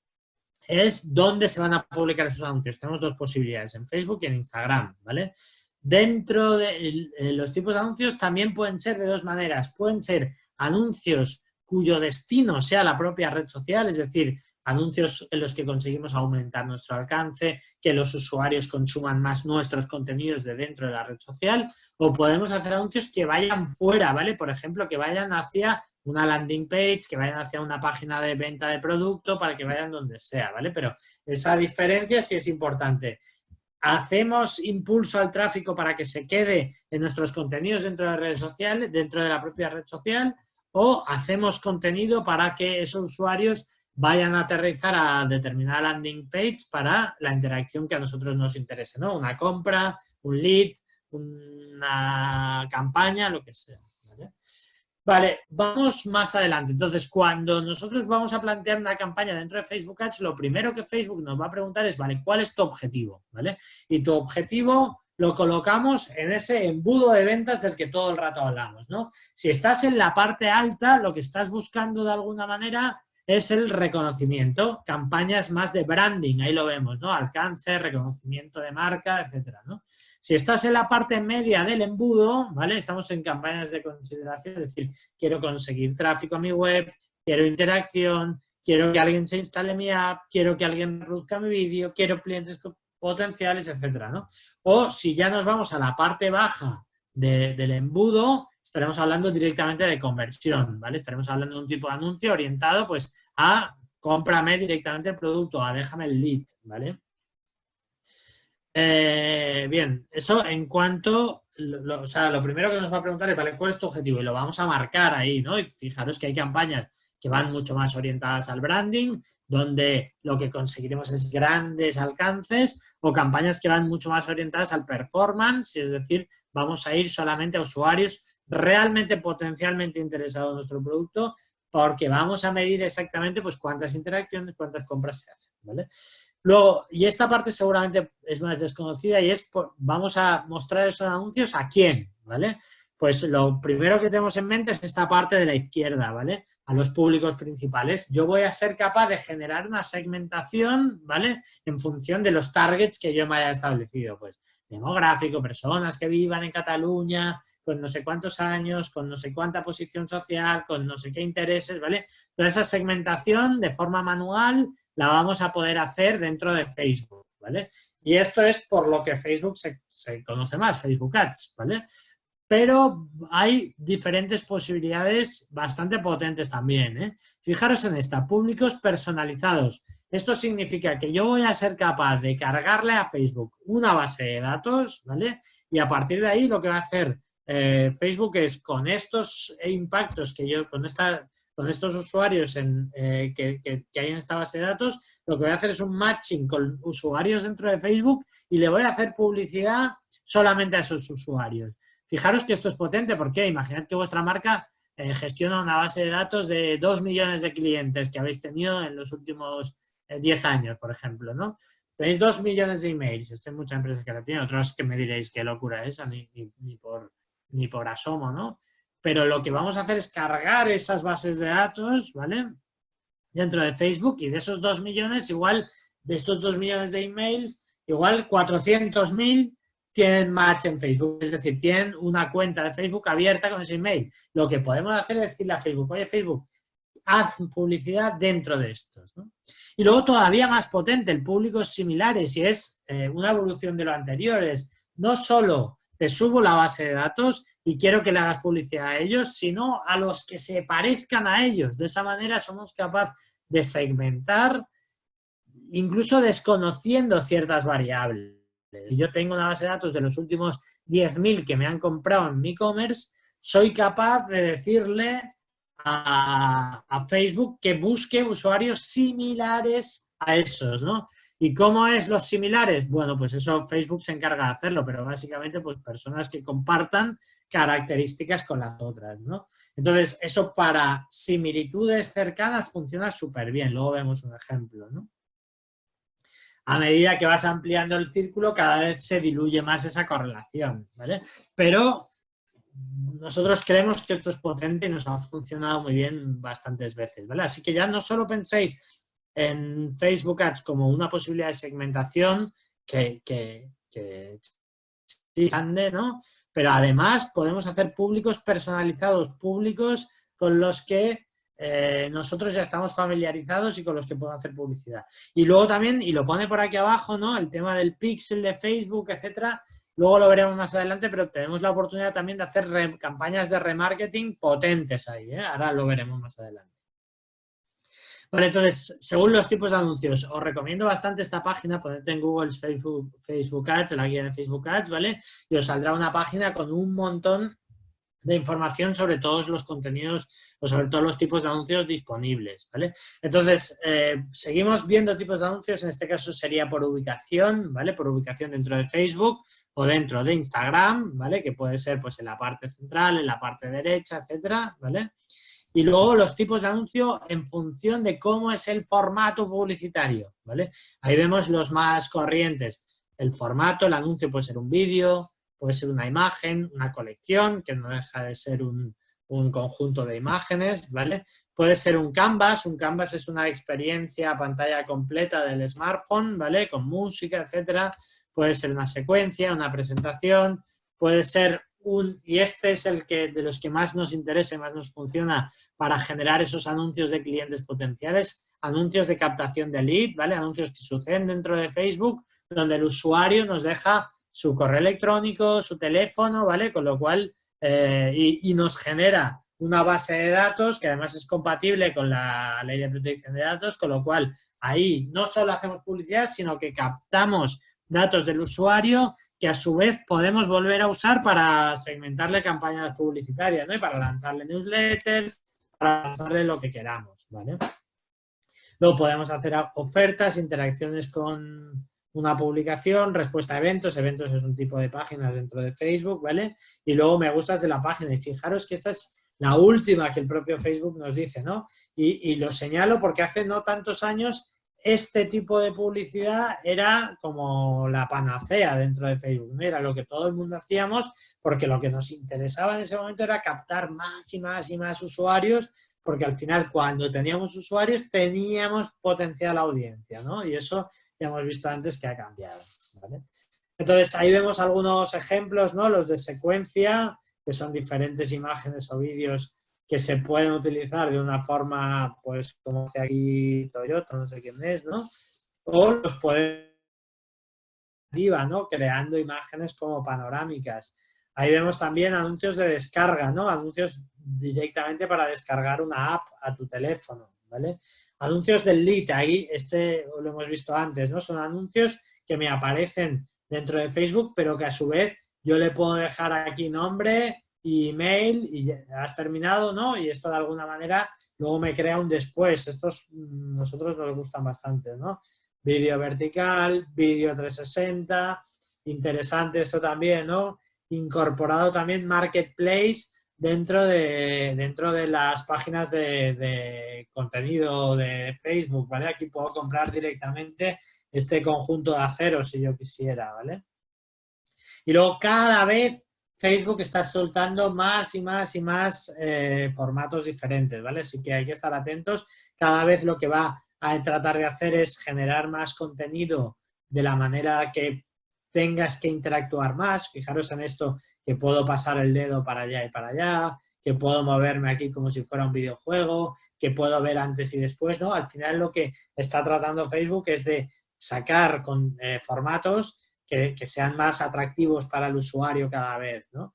es dónde se van a publicar esos anuncios. Tenemos dos posibilidades, en Facebook y en Instagram, ¿vale? Dentro de los tipos de anuncios también pueden ser de dos maneras. Pueden ser anuncios cuyo destino sea la propia red social, es decir, anuncios en los que conseguimos aumentar nuestro alcance, que los usuarios consuman más nuestros contenidos de dentro de la red social, o podemos hacer anuncios que vayan fuera, ¿vale? Por ejemplo, que vayan hacia una landing page, que vayan hacia una página de venta de producto, para que vayan donde sea, ¿vale? Pero esa diferencia sí es importante. ¿Hacemos impulso al tráfico para que se quede en nuestros contenidos dentro de las redes sociales, dentro de la propia red social? ¿O hacemos contenido para que esos usuarios vayan a aterrizar a determinada landing page para la interacción que a nosotros nos interese, ¿no? Una compra, un lead, una campaña, lo que sea, ¿vale? Vale, vamos más adelante. Entonces, cuando nosotros vamos a plantear una campaña dentro de Facebook Ads, lo primero que Facebook nos va a preguntar es, vale, ¿cuál es tu objetivo? ¿Vale? Y tu objetivo lo colocamos en ese embudo de ventas del que todo el rato hablamos, ¿no? Si estás en la parte alta, lo que estás buscando de alguna manera es el reconocimiento, campañas más de branding, ahí lo vemos, ¿no? Alcance, reconocimiento de marca, etcétera, ¿no? Si estás en la parte media del embudo, ¿vale? Estamos en campañas de consideración, es decir, quiero conseguir tráfico a mi web, quiero interacción, quiero que alguien se instale mi app, quiero que alguien produzca mi vídeo, quiero clientes potenciales, etcétera, ¿no? O si ya nos vamos a la parte baja del embudo, estaremos hablando directamente de conversión, ¿vale? Estaremos hablando de un tipo de anuncio orientado, pues, a cómprame directamente el producto, a déjame el lead, ¿vale? Bien, eso en cuanto, o sea, lo primero que nos va a preguntar es, ¿vale? ¿Cuál es tu objetivo? Y lo vamos a marcar ahí, ¿no? Y fijaros que hay campañas que van mucho más orientadas al branding, donde lo que conseguiremos es grandes alcances, o campañas que van mucho más orientadas al performance, es decir, vamos a ir solamente a usuarios realmente potencialmente interesados en nuestro producto, porque vamos a medir exactamente pues cuántas interacciones, cuántas compras se hacen, ¿vale? Luego, y esta parte seguramente es más desconocida y es, vamos a mostrar esos anuncios a quién, ¿vale? Pues lo primero que tenemos en mente es esta parte de la izquierda, ¿vale? A los públicos principales. Yo voy a ser capaz de generar una segmentación, ¿vale? En función de los targets que yo me haya establecido, pues demográfico, personas que vivan en Cataluña, con no sé cuántos años, con no sé cuánta posición social, con no sé qué intereses, ¿vale? Toda esa segmentación de forma manual la vamos a poder hacer dentro de Facebook, ¿vale? Y esto es por lo que Facebook se conoce más, Facebook Ads, ¿vale? Pero hay diferentes posibilidades bastante potentes también, ¿eh? Fijaros en esta, públicos personalizados. Esto significa que yo voy a ser capaz de cargarle a Facebook una base de datos, ¿vale? Y a partir de ahí lo que va a hacer Facebook es con estos impactos que yo, con estos usuarios que hay en esta base de datos, lo que voy a hacer es un matching con usuarios dentro de Facebook y le voy a hacer publicidad solamente a esos usuarios. Fijaros que esto es potente porque imaginad que vuestra marca gestiona una base de datos de 2 millones de clientes que habéis tenido en los últimos 10 años, por ejemplo, ¿no? Tenéis 2 millones de emails. Esto hay muchas empresas que lo tienen, otras que me diréis qué locura es esa, ni por asomo, ¿no? Pero lo que vamos a hacer es cargar esas bases de datos, ¿vale? Dentro de Facebook y de esos 2 millones, igual, de estos 2 millones de emails, igual 400.000 tienen match en Facebook, es decir, tienen una cuenta de Facebook abierta con ese email. Lo que podemos hacer es decirle a Facebook, oye Facebook, haz publicidad dentro de estos, ¿no? Y luego todavía más potente, el público es similares y es una evolución de lo anterior, es no solo te subo la base de datos y quiero que le hagas publicidad a ellos, sino a los que se parezcan a ellos. De esa manera somos capaces de segmentar, incluso desconociendo ciertas variables. Si yo tengo una base de datos de los últimos 10.000 que me han comprado en mi e-commerce, soy capaz de decirle a Facebook que busque usuarios similares a esos, ¿no? ¿Y cómo es los similares? Bueno, pues eso Facebook se encarga de hacerlo, pero básicamente pues personas que compartan características con las otras, ¿no? Entonces, eso para similitudes cercanas funciona súper bien. Luego vemos un ejemplo, ¿no? A medida que vas ampliando el círculo, cada vez se diluye más esa correlación, ¿vale? Pero nosotros creemos que esto es potente y nos ha funcionado muy bien bastantes veces, ¿vale? Así que ya no solo penséis en Facebook Ads como una posibilidad de segmentación que sí, grande, ¿no? Pero además podemos hacer públicos personalizados, públicos con los que nosotros ya estamos familiarizados y con los que podemos hacer publicidad. Y luego también, y lo pone por aquí abajo, ¿no? El tema del pixel de Facebook, etcétera. Luego lo veremos más adelante, pero tenemos la oportunidad también de hacer campañas de remarketing potentes ahí, ¿eh? Ahora lo veremos más adelante. Vale, entonces, según los tipos de anuncios, os recomiendo bastante esta página, poned en Google Facebook Ads, la guía de Facebook Ads, ¿vale? Y os saldrá una página con un montón de información sobre todos los contenidos o sobre todos los tipos de anuncios disponibles, ¿vale? Entonces, seguimos viendo tipos de anuncios, en este caso sería por ubicación, ¿vale? Por ubicación dentro de Facebook o dentro de Instagram, ¿vale? Que puede ser pues en la parte central, en la parte derecha, etcétera, ¿vale? Y luego los tipos de anuncio en función de cómo es el formato publicitario, ¿vale? Ahí vemos los más corrientes. El formato, el anuncio puede ser un vídeo, puede ser una imagen, una colección, que no deja de ser un conjunto de imágenes, ¿vale? Puede ser un canvas es una experiencia a pantalla completa del smartphone, ¿vale? Con música, etcétera. Puede ser una secuencia, una presentación, puede ser y este es el que de los que más nos interesa y más nos funciona para generar esos anuncios de clientes potenciales, anuncios de captación de lead, ¿vale? Anuncios que suceden dentro de Facebook, donde el usuario nos deja su correo electrónico, su teléfono, ¿vale? Con lo cual, y nos genera una base de datos que además es compatible con la ley de protección de datos, con lo cual ahí no solo hacemos publicidad, sino que captamos datos del usuario que a su vez podemos volver a usar para segmentarle campañas publicitarias, ¿no? Y para lanzarle newsletters, para lanzarle lo que queramos, ¿vale? Luego podemos hacer ofertas, interacciones con una publicación, respuesta a eventos. Eventos es un tipo de páginas dentro de Facebook, ¿vale? Y luego me gustas de la página. Y fijaros que esta es la última que el propio Facebook nos dice, ¿no? Y lo señalo porque hace no tantos años este tipo de publicidad era como la panacea dentro de Facebook. Era lo que todo el mundo hacíamos porque lo que nos interesaba en ese momento era captar más y más y más usuarios, porque al final cuando teníamos usuarios teníamos potencial audiencia, ¿no? Y eso ya hemos visto antes que ha cambiado, ¿vale? Entonces ahí vemos algunos ejemplos, ¿no? Los de secuencia, que son diferentes imágenes o vídeos que se pueden utilizar de una forma, pues, como hace aquí Toyota, no sé quién es, ¿no? O los pueden, ¿no? Creando imágenes como panorámicas. Ahí vemos también anuncios de descarga, ¿no? Anuncios directamente para descargar una app a tu teléfono, ¿vale? Anuncios del lead, ahí lo hemos visto antes, ¿no? Son anuncios que me aparecen dentro de Facebook, pero que a su vez yo le puedo dejar aquí nombre, email y has terminado, ¿no? Y esto de alguna manera luego me crea un después. Estos nosotros nos gustan bastante, ¿no? Vídeo vertical, vídeo 360, interesante esto también, ¿no? Incorporado también Marketplace dentro de las páginas de contenido de Facebook, ¿vale? Aquí puedo comprar directamente este conjunto de aceros si yo quisiera, ¿vale? Y luego cada vez Facebook está soltando más y más y más formatos diferentes, ¿vale? Así que hay que estar atentos. Cada vez lo que va a tratar de hacer es generar más contenido de la manera que tengas que interactuar más. Fijaros en esto, que puedo pasar el dedo para allá y para allá, que puedo moverme aquí como si fuera un videojuego, que puedo ver antes y después, ¿no? Al final lo que está tratando Facebook es de sacar formatos que sean más atractivos para el usuario cada vez, ¿no?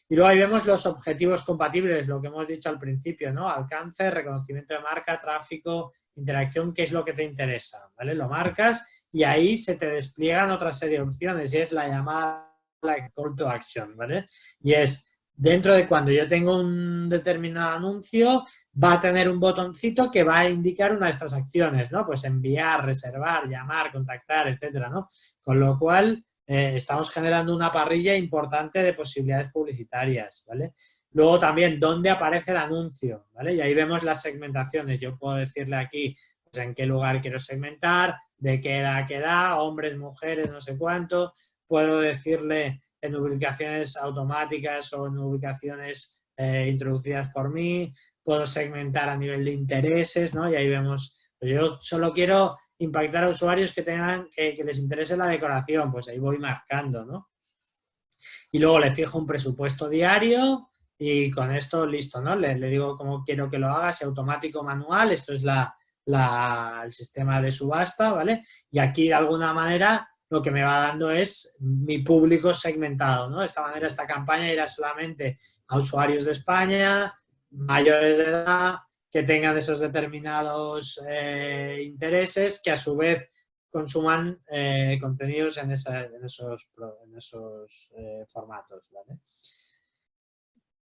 Y luego ahí vemos los objetivos compatibles, lo que hemos dicho al principio, ¿no? Alcance, reconocimiento de marca, tráfico, interacción, ¿qué es lo que te interesa? ¿Vale? Lo marcas y ahí se te despliegan otra serie de opciones y es la llamada call to action, ¿vale? Y es dentro de cuando yo tengo un determinado anuncio, va a tener un botoncito que va a indicar una de estas acciones, ¿no? Pues enviar, reservar, llamar, contactar, etcétera, ¿no? Con lo cual, estamos generando una parrilla importante de posibilidades publicitarias, ¿vale? Luego también, ¿dónde aparece el anuncio? ¿Vale? Y ahí vemos las segmentaciones. Yo puedo decirle aquí, pues, en qué lugar quiero segmentar, de qué edad a qué edad, hombres, mujeres, no sé cuánto. Puedo decirle en ubicaciones automáticas o en ubicaciones introducidas por mí. Puedo segmentar a nivel de intereses, ¿no? Y ahí vemos, pues yo solo quiero impactar a usuarios que tengan, que les interese la decoración, pues ahí voy marcando, ¿no? Y luego le fijo un presupuesto diario y con esto listo, ¿no? Le digo cómo quiero que lo haga, si automático o manual, esto es el sistema de subasta, ¿vale? Y aquí de alguna manera lo que me va dando es mi público segmentado, ¿no? De esta manera esta campaña irá solamente a usuarios de España, mayores de edad, que tengan esos determinados intereses, que a su vez consuman contenidos en esos formatos, ¿vale?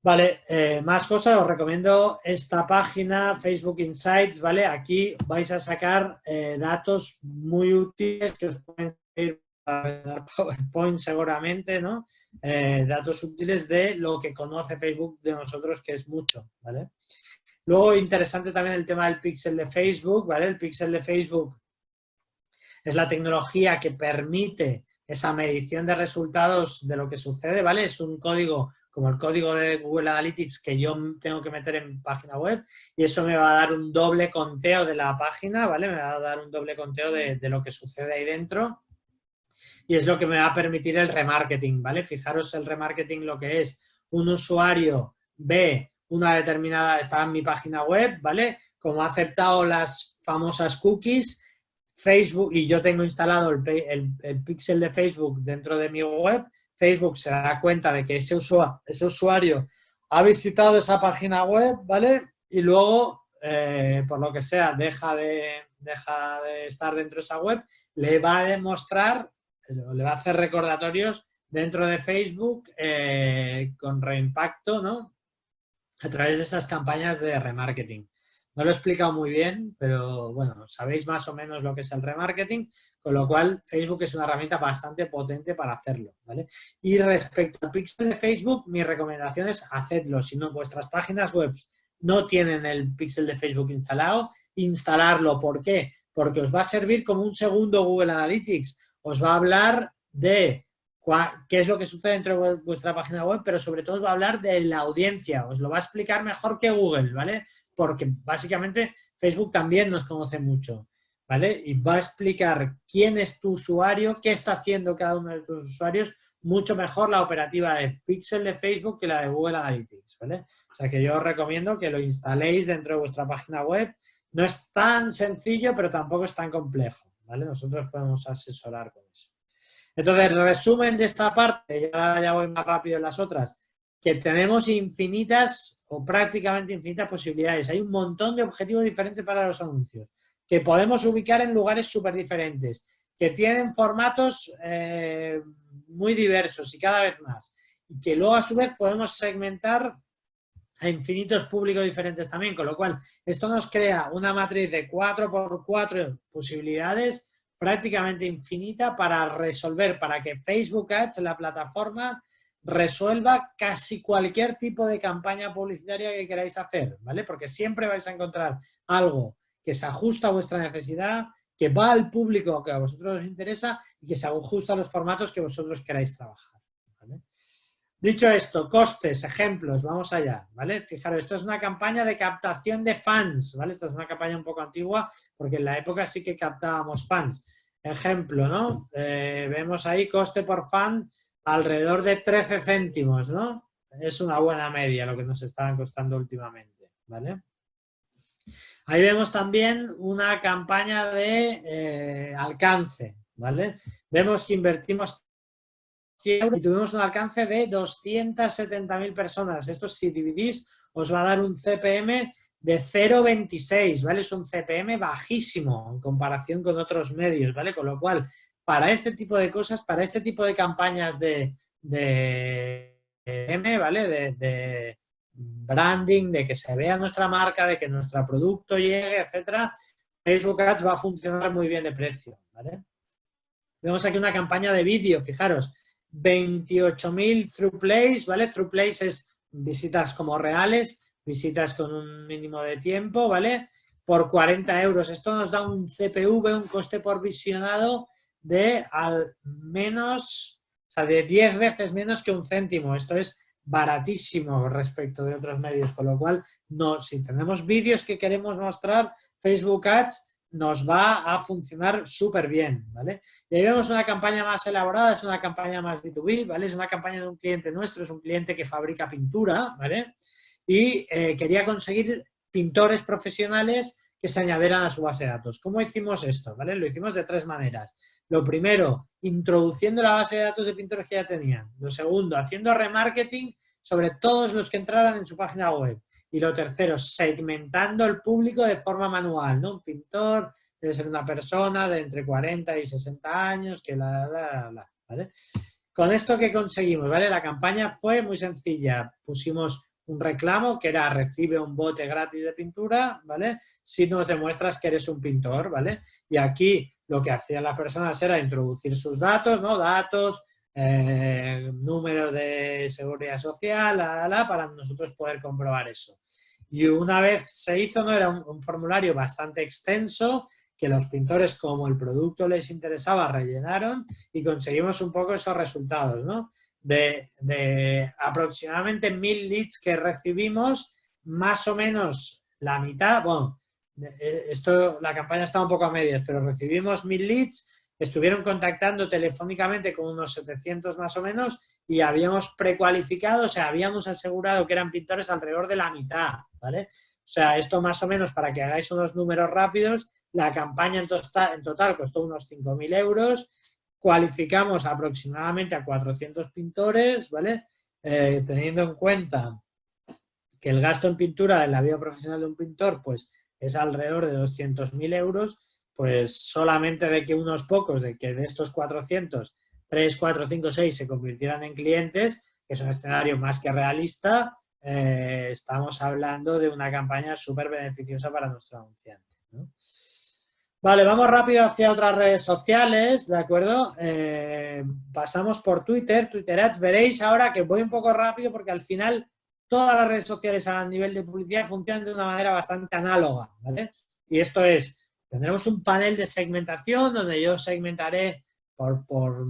Vale, más cosas, os recomiendo esta página, Facebook Insights, ¿vale? Aquí vais a sacar datos muy útiles que os pueden ir para dar PowerPoint seguramente, ¿no? Datos útiles de lo que conoce Facebook de nosotros, que es mucho, ¿vale? Luego, interesante también el tema del píxel de Facebook, ¿vale? El píxel de Facebook es la tecnología que permite esa medición de resultados de lo que sucede, ¿vale? Es un código como el código de Google Analytics que yo tengo que meter en página web y eso me va a dar un doble conteo de la página, ¿vale? Me va a dar un doble conteo de lo que sucede ahí dentro y es lo que me va a permitir el remarketing, ¿vale? Fijaros el remarketing lo que es. Un usuario ve una determinada, está en mi página web, ¿vale? Como ha aceptado las famosas cookies, Facebook, y yo tengo instalado el píxel de Facebook dentro de mi web, Facebook se da cuenta de que ese usuario ha visitado esa página web, ¿vale? Y luego, por lo que sea, deja de estar dentro de esa web, le va a demostrar, le va a hacer recordatorios dentro de Facebook con reimpacto, ¿no? A través de esas campañas de remarketing. No lo he explicado muy bien, pero bueno, sabéis más o menos lo que es el remarketing, con lo cual Facebook es una herramienta bastante potente para hacerlo, ¿vale? Y respecto al píxel de Facebook, mi recomendación es hacedlo. Si no, vuestras páginas web no tienen el píxel de Facebook instalado, instalarlo. ¿Por qué? Porque os va a servir como un segundo Google Analytics. Os va a hablar de qué es lo que sucede dentro de vuestra página web, pero sobre todo os va a hablar de la audiencia, os lo va a explicar mejor que Google, ¿vale? Porque básicamente Facebook también nos conoce mucho, ¿vale? Y va a explicar quién es tu usuario, qué está haciendo cada uno de tus usuarios, mucho mejor la operativa de Pixel de Facebook que la de Google Analytics, ¿vale? O sea que yo os recomiendo que lo instaléis dentro de vuestra página web. No es tan sencillo, pero tampoco es tan complejo, ¿vale? Nosotros podemos asesorar con eso. Entonces, resumen de esta parte, ya voy más rápido en las otras, que tenemos infinitas o prácticamente infinitas posibilidades. Hay un montón de objetivos diferentes para los anuncios, que podemos ubicar en lugares súper diferentes, que tienen formatos muy diversos y cada vez más. Y que luego, a su vez, podemos segmentar a infinitos públicos diferentes también, con lo cual esto nos crea una matriz de 4x4 posibilidades prácticamente infinita para resolver, para que Facebook Ads, la plataforma, resuelva casi cualquier tipo de campaña publicitaria que queráis hacer, ¿vale? Porque siempre vais a encontrar algo que se ajusta a vuestra necesidad, que va al público que a vosotros os interesa y que se ajusta a los formatos que vosotros queráis trabajar, ¿vale? Dicho esto, costes, ejemplos, vamos allá, ¿vale? Fijaros, esto es una campaña de captación de fans, ¿vale? Esto es una campaña un poco antigua porque en la época sí que captábamos fans. Ejemplo, ¿no? Vemos ahí coste por fan alrededor de 13 céntimos, ¿no? Es una buena media lo que nos estaban costando últimamente, ¿vale? Ahí vemos también una campaña de alcance, ¿vale? Vemos que invertimos y tuvimos un alcance de 270.000 personas. Esto, si dividís, os va a dar un CPM de 0,26, ¿vale? Es un CPM bajísimo en comparación con otros medios, ¿vale? Con lo cual, para este tipo de cosas, para este tipo de campañas de ¿vale? De branding, de que se vea nuestra marca, de que nuestro producto llegue, etcétera, Facebook Ads va a funcionar muy bien de precio, ¿vale? Vemos aquí una campaña de vídeo, fijaros, 28.000 through plays, ¿vale? Through plays es visitas como reales, visitas con un mínimo de tiempo, ¿vale? Por 40 euros. Esto nos da un CPV, un coste por visionado de al menos, o sea, de 10 veces menos que un céntimo. Esto es baratísimo respecto de otros medios, con lo cual, no, si tenemos vídeos que queremos mostrar, Facebook Ads nos va a funcionar súper bien, ¿vale? Y ahí vemos una campaña más elaborada, es una campaña más B2B, ¿vale? Es una campaña de un cliente nuestro, es un cliente que fabrica pintura, ¿vale? Y quería conseguir pintores profesionales que se añadieran a su base de datos. ¿Cómo hicimos esto? ¿Vale? Lo hicimos de 3 maneras. Lo primero, introduciendo la base de datos de pintores que ya tenían. Lo segundo, haciendo remarketing sobre todos los que entraran en su página web. Y lo tercero, segmentando el público de forma manual, ¿no? Un pintor debe ser una persona de entre 40 y 60 años, que ¿vale? Con esto, ¿qué conseguimos? ¿Vale? La campaña fue muy sencilla. Pusimos un reclamo que era recibe un bote gratis de pintura, ¿vale? Si nos demuestras que eres un pintor, ¿vale? Y aquí lo que hacían las personas era introducir sus datos, ¿no? Datos, número de seguridad social, para nosotros poder comprobar eso. Y una vez se hizo, ¿no? Era un formulario bastante extenso que los pintores, como el producto les interesaba, rellenaron y conseguimos un poco esos resultados, ¿no? De aproximadamente 1000 leads que recibimos, más o menos la mitad, bueno, la campaña estaba un poco a medias, pero recibimos 1000 leads, estuvieron contactando telefónicamente con unos 700 más o menos y habíamos precualificado, o sea, habíamos asegurado que eran pintores alrededor de la mitad, ¿vale? O sea, esto más o menos, para que hagáis unos números rápidos, la campaña en total costó unos 5.000 euros, cualificamos aproximadamente a 400 pintores, ¿vale? Teniendo en cuenta que el gasto en pintura en la vida profesional de un pintor, pues, es alrededor de 200.000 euros, pues solamente de que unos pocos, de que de estos 400, 3, 4, 5, 6 se convirtieran en clientes, que es un escenario más que realista, estamos hablando de una campaña súper beneficiosa para nuestro anunciante, ¿no? Vale, vamos rápido hacia otras redes sociales, ¿de acuerdo? Pasamos por Twitter, Twitter Ads. Veréis ahora que voy un poco rápido porque al final todas las redes sociales a nivel de publicidad funcionan de una manera bastante análoga, ¿vale? Y esto es, tendremos un panel de segmentación donde yo segmentaré por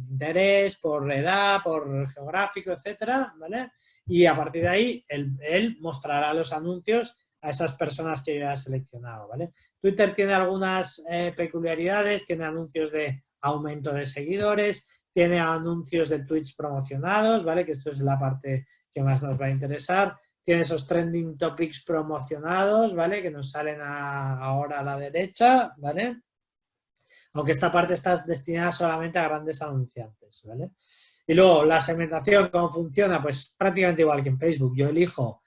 interés, por edad, por geográfico, etcétera, ¿vale? Y a partir de ahí él mostrará los anuncios a esas personas que yo he seleccionado, ¿vale? Twitter tiene algunas peculiaridades, tiene anuncios de aumento de seguidores, tiene anuncios de tweets promocionados, ¿vale? Que esto es la parte que más nos va a interesar. Tiene esos trending topics promocionados, ¿vale? Que nos salen ahora a la derecha, ¿vale? Aunque esta parte está destinada solamente a grandes anunciantes, ¿vale? Y luego, la segmentación, ¿cómo funciona? Pues prácticamente igual que en Facebook. Yo elijo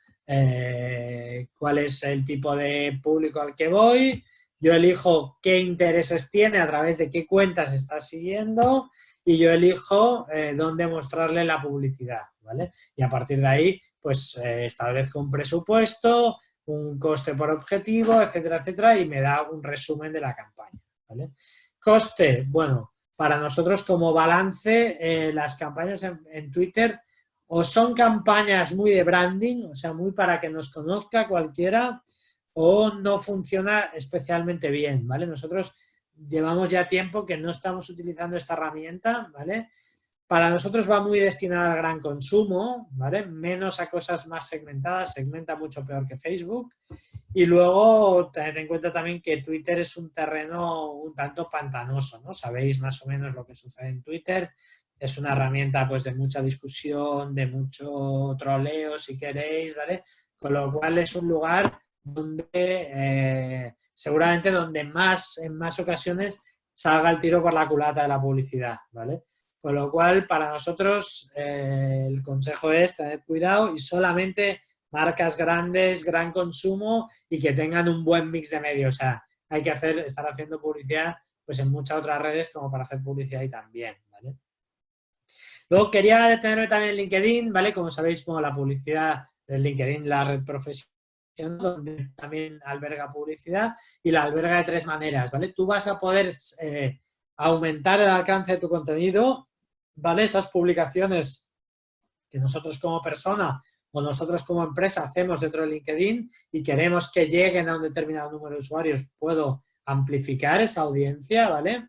cuál es el tipo de público al que voy, yo elijo qué intereses tiene, a través de qué cuentas está siguiendo y yo elijo dónde mostrarle la publicidad, ¿vale? Y a partir de ahí, pues establezco un presupuesto, un coste por objetivo, etcétera, etcétera, y me da un resumen de la campaña, ¿vale? Coste, bueno, para nosotros como balance, las campañas en Twitter o son campañas muy de branding, o sea, muy para que nos conozca cualquiera, o no funciona especialmente bien, ¿vale? Nosotros llevamos ya tiempo que no estamos utilizando esta herramienta, ¿vale? Para nosotros va muy destinada al gran consumo, ¿vale? Menos a cosas más segmentadas, segmenta mucho peor que Facebook. Y luego, tened en cuenta también que Twitter es un terreno un tanto pantanoso, ¿no? Sabéis más o menos lo que sucede en Twitter. Es una herramienta, pues, de mucha discusión, de mucho troleo, si queréis, ¿vale? Con lo cual es un lugar donde seguramente donde en más ocasiones salga el tiro por la culata de la publicidad, ¿vale? Con lo cual, para nosotros, el consejo es tener cuidado y solamente marcas grandes, gran consumo y que tengan un buen mix de medios. O sea, hay que estar haciendo publicidad pues en muchas otras redes como para hacer publicidad ahí también, ¿vale? Luego quería detenerme también en LinkedIn, ¿vale? Como sabéis, como la publicidad de LinkedIn, la red profesional, donde también alberga publicidad y la alberga de 3 maneras, ¿vale? Tú vas a poder aumentar el alcance de tu contenido, ¿vale? Esas publicaciones que nosotros como persona o nosotros como empresa hacemos dentro de LinkedIn y queremos que lleguen a un determinado número de usuarios, puedo amplificar esa audiencia, ¿vale?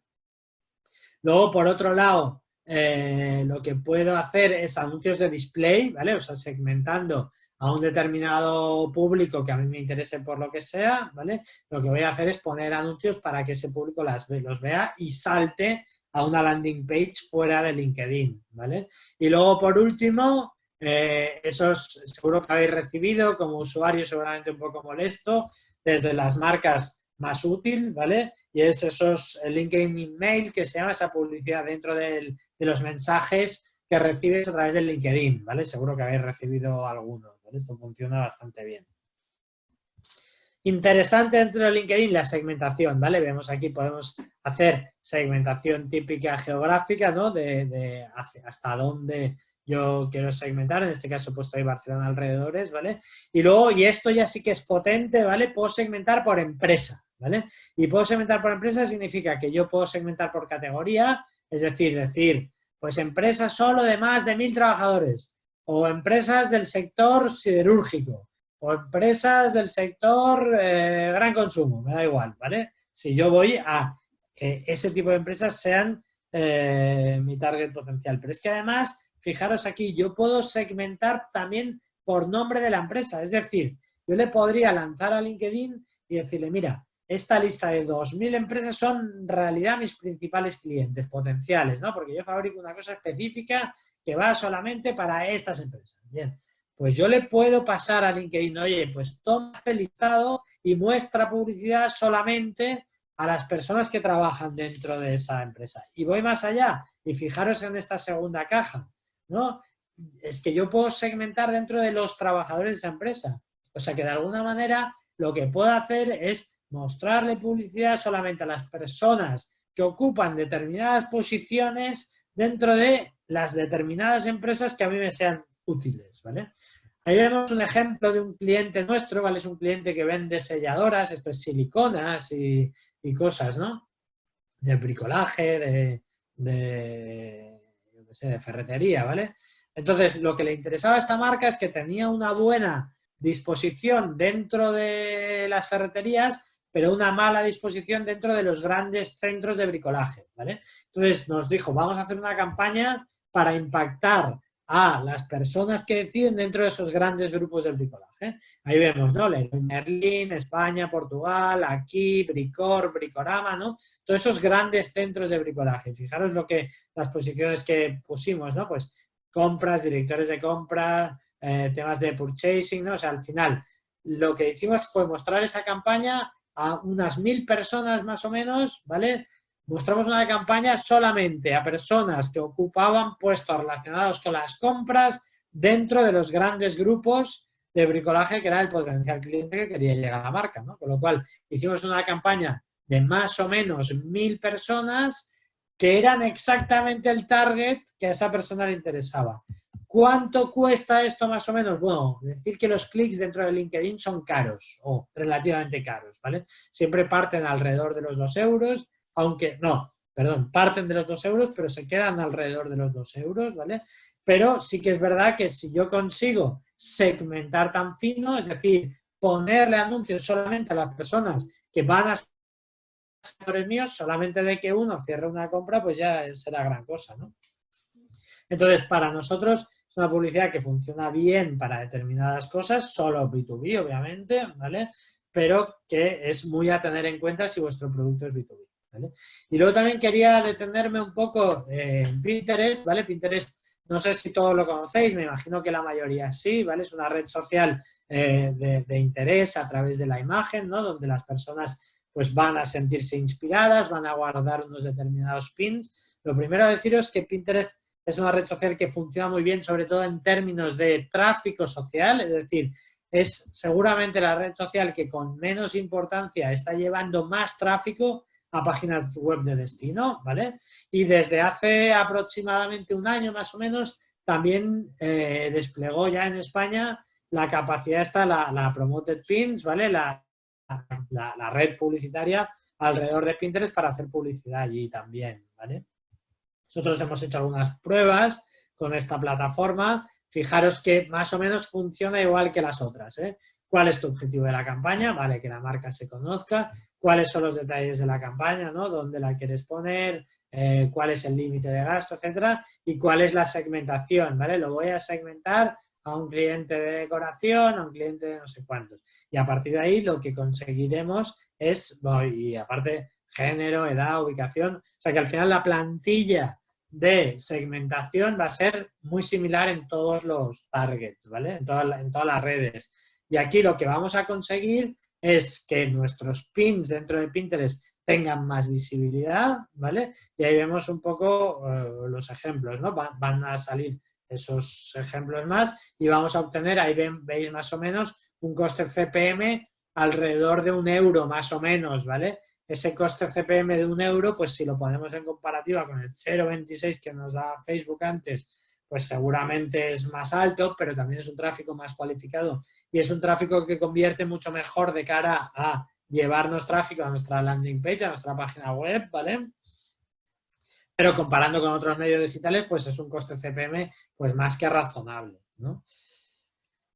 Luego, por otro lado, lo que puedo hacer es anuncios de display, ¿vale? O sea, segmentando a un determinado público que a mí me interese por lo que sea, ¿vale? Lo que voy a hacer es poner anuncios para que ese público los vea y salte a una landing page fuera de LinkedIn, ¿vale? Y luego, por último, esos seguro que habéis recibido como usuario seguramente un poco molesto, desde las marcas más útil, ¿vale? Y es esos LinkedIn Email, que se llama esa publicidad dentro de los mensajes que recibes a través del LinkedIn, ¿vale? Seguro que habéis recibido algunos, ¿vale? Esto funciona bastante bien. Interesante dentro de LinkedIn la segmentación, ¿vale? Vemos aquí, podemos hacer segmentación típica geográfica, ¿no? De hasta dónde yo quiero segmentar, en este caso he puesto ahí Barcelona alrededores, ¿vale? Y luego, y esto ya sí que es potente, ¿vale? Puedo segmentar por empresa, ¿vale? Y puedo segmentar por empresa significa que yo puedo segmentar por categoría, es decir, pues empresas solo de más de 1000 trabajadores o empresas del sector siderúrgico o empresas del sector gran consumo, me da igual, ¿vale? Si yo voy a que ese tipo de empresas sean mi target potencial. Pero es que además, fijaros aquí, yo puedo segmentar también por nombre de la empresa. Es decir, yo le podría lanzar a LinkedIn y decirle, mira, esta lista de 2000 empresas son en realidad mis principales clientes potenciales, ¿no? Porque yo fabrico una cosa específica que va solamente para estas empresas. Bien, pues yo le puedo pasar a LinkedIn, oye, pues toma este listado y muestra publicidad solamente a las personas que trabajan dentro de esa empresa. Y voy más allá, y fijaros en esta segunda caja, ¿no? Es que yo puedo segmentar dentro de los trabajadores de esa empresa. O sea que de alguna manera lo que puedo hacer es mostrarle publicidad solamente a las personas que ocupan determinadas posiciones dentro de las determinadas empresas que a mí me sean útiles, ¿vale? Ahí vemos un ejemplo de un cliente nuestro, ¿vale? Es un cliente que vende selladoras, esto es siliconas y cosas, ¿no? De bricolaje, yo qué sé, de ferretería, ¿vale? Entonces, lo que le interesaba a esta marca es que tenía una buena disposición dentro de las ferreterías, pero una mala disposición dentro de los grandes centros de bricolaje, ¿vale? Entonces nos dijo, vamos a hacer una campaña para impactar a las personas que deciden dentro de esos grandes grupos de bricolaje. Ahí vemos, ¿no? Merlin, España, Portugal, aquí, Bricor, Bricorama, ¿no? Todos esos grandes centros de bricolaje. Fijaros las posiciones que pusimos, ¿no? Pues compras, directores de compra, temas de purchasing, ¿no? O sea, al final lo que hicimos fue mostrar esa campaña a unas 1000 personas más o menos, ¿vale? Mostramos una campaña solamente a personas que ocupaban puestos relacionados con las compras dentro de los grandes grupos de bricolaje que era el potencial cliente que quería llegar a la marca, ¿no? Con lo cual hicimos una campaña de más o menos 1000 personas que eran exactamente el target que a esa persona le interesaba. ¿Cuánto cuesta esto más o menos? Bueno, decir que los clics dentro de LinkedIn son caros o relativamente caros, ¿vale? Siempre parten alrededor de los 2 euros, aunque no, perdón, parten de los 2 euros, pero se quedan alrededor de los 2 euros, ¿vale? Pero sí que es verdad que si yo consigo segmentar tan fino, es decir, ponerle anuncios solamente a las personas que van a ser míos, solamente de que uno cierre una compra, pues ya será gran cosa, ¿no? Entonces, para nosotros es una publicidad que funciona bien para determinadas cosas, solo B2B, obviamente, ¿vale? Pero que es muy a tener en cuenta si vuestro producto es B2B, ¿vale? Y luego también quería detenerme un poco en Pinterest, ¿vale? Pinterest, no sé si todos lo conocéis, me imagino que la mayoría sí, ¿vale? Es una red social de interés a través de la imagen, ¿no? Donde las personas pues van a sentirse inspiradas, van a guardar unos determinados pins. Lo primero a deciros es que Pinterest es una red social que funciona muy bien, sobre todo en términos de tráfico social, es decir, es seguramente la red social que con menos importancia está llevando más tráfico a páginas web de destino, ¿vale? Y desde hace aproximadamente un año más o menos también desplegó ya en España la capacidad esta, la Promoted Pins, ¿vale? La red publicitaria alrededor de Pinterest para hacer publicidad allí también, ¿vale? Nosotros hemos hecho algunas pruebas con esta plataforma. Fijaros que más o menos funciona igual que las otras, ¿eh? ¿Cuál es tu objetivo de la campaña? Vale, que la marca se conozca. ¿Cuáles son los detalles de la campaña, ¿no? ¿Dónde la quieres poner? ¿Cuál es el límite de gasto, etcétera? Y cuál es la segmentación, ¿vale? Lo voy a segmentar a un cliente de decoración, a un cliente de no sé cuántos. Y a partir de ahí lo que conseguiremos es, y aparte, género, edad, ubicación, o sea que al final la plantilla de segmentación va a ser muy similar en todos los targets, ¿vale? En todas las redes. Y aquí lo que vamos a conseguir es que nuestros pins dentro de Pinterest tengan más visibilidad, ¿vale? Y ahí vemos un poco los ejemplos, ¿no? Van a salir esos ejemplos más y vamos a obtener, ahí veis más o menos, un coste CPM alrededor de €1 más o menos, ¿vale? Ese coste CPM de €1, pues si lo ponemos en comparativa con el 0,26 que nos da Facebook antes, pues seguramente es más alto, pero también es un tráfico más cualificado y es un tráfico que convierte mucho mejor de cara a llevarnos tráfico a nuestra landing page, a nuestra página web, ¿vale? Pero comparando con otros medios digitales, pues es un coste CPM pues más que razonable, ¿no?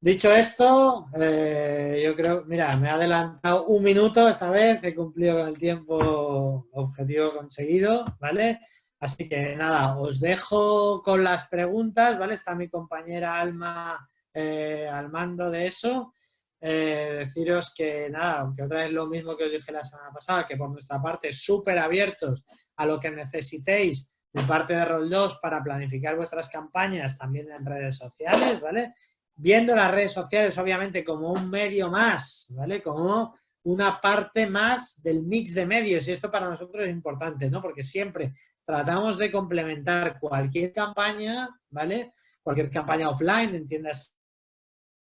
Dicho esto, yo creo, mira, me he adelantado un minuto esta vez, he cumplido con el tiempo objetivo conseguido, ¿vale? Así que nada, os dejo con las preguntas, ¿vale? Está mi compañera Alma al mando de eso. Deciros que nada, aunque otra vez lo mismo que os dije la semana pasada, que por nuestra parte súper abiertos a lo que necesitéis de parte de Roll2 para planificar vuestras campañas también en redes sociales, ¿vale? Viendo las redes sociales obviamente como un medio más, ¿vale? Como una parte más del mix de medios y esto para nosotros es importante, ¿no? Porque siempre tratamos de complementar cualquier campaña, ¿vale? Cualquier campaña offline, en tiendas,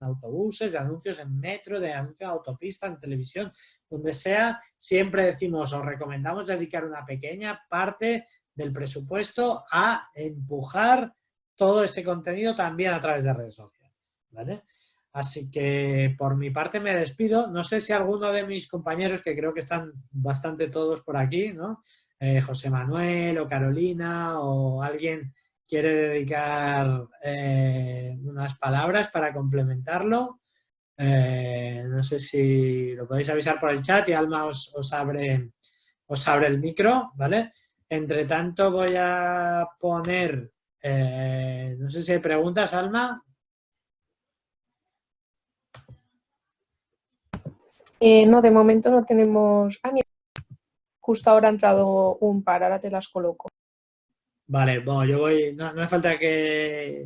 en autobuses, de anuncios en metro, de anuncios en autopista, en televisión, donde sea, siempre decimos o recomendamos dedicar una pequeña parte del presupuesto a empujar todo ese contenido también a través de redes sociales, ¿vale? Así que por mi parte me despido. No sé si alguno de mis compañeros, que creo que están bastante todos por aquí, ¿no? José Manuel o Carolina o alguien quiere dedicar unas palabras para complementarlo. No sé si lo podéis avisar por el chat y Alma os abre el micro, ¿vale? Entre tanto voy a poner, no sé si hay preguntas, Alma. No, de momento no tenemos... Ah, mira, justo ahora ha entrado un par, ahora te las coloco. Vale, bueno, yo voy, no hace falta que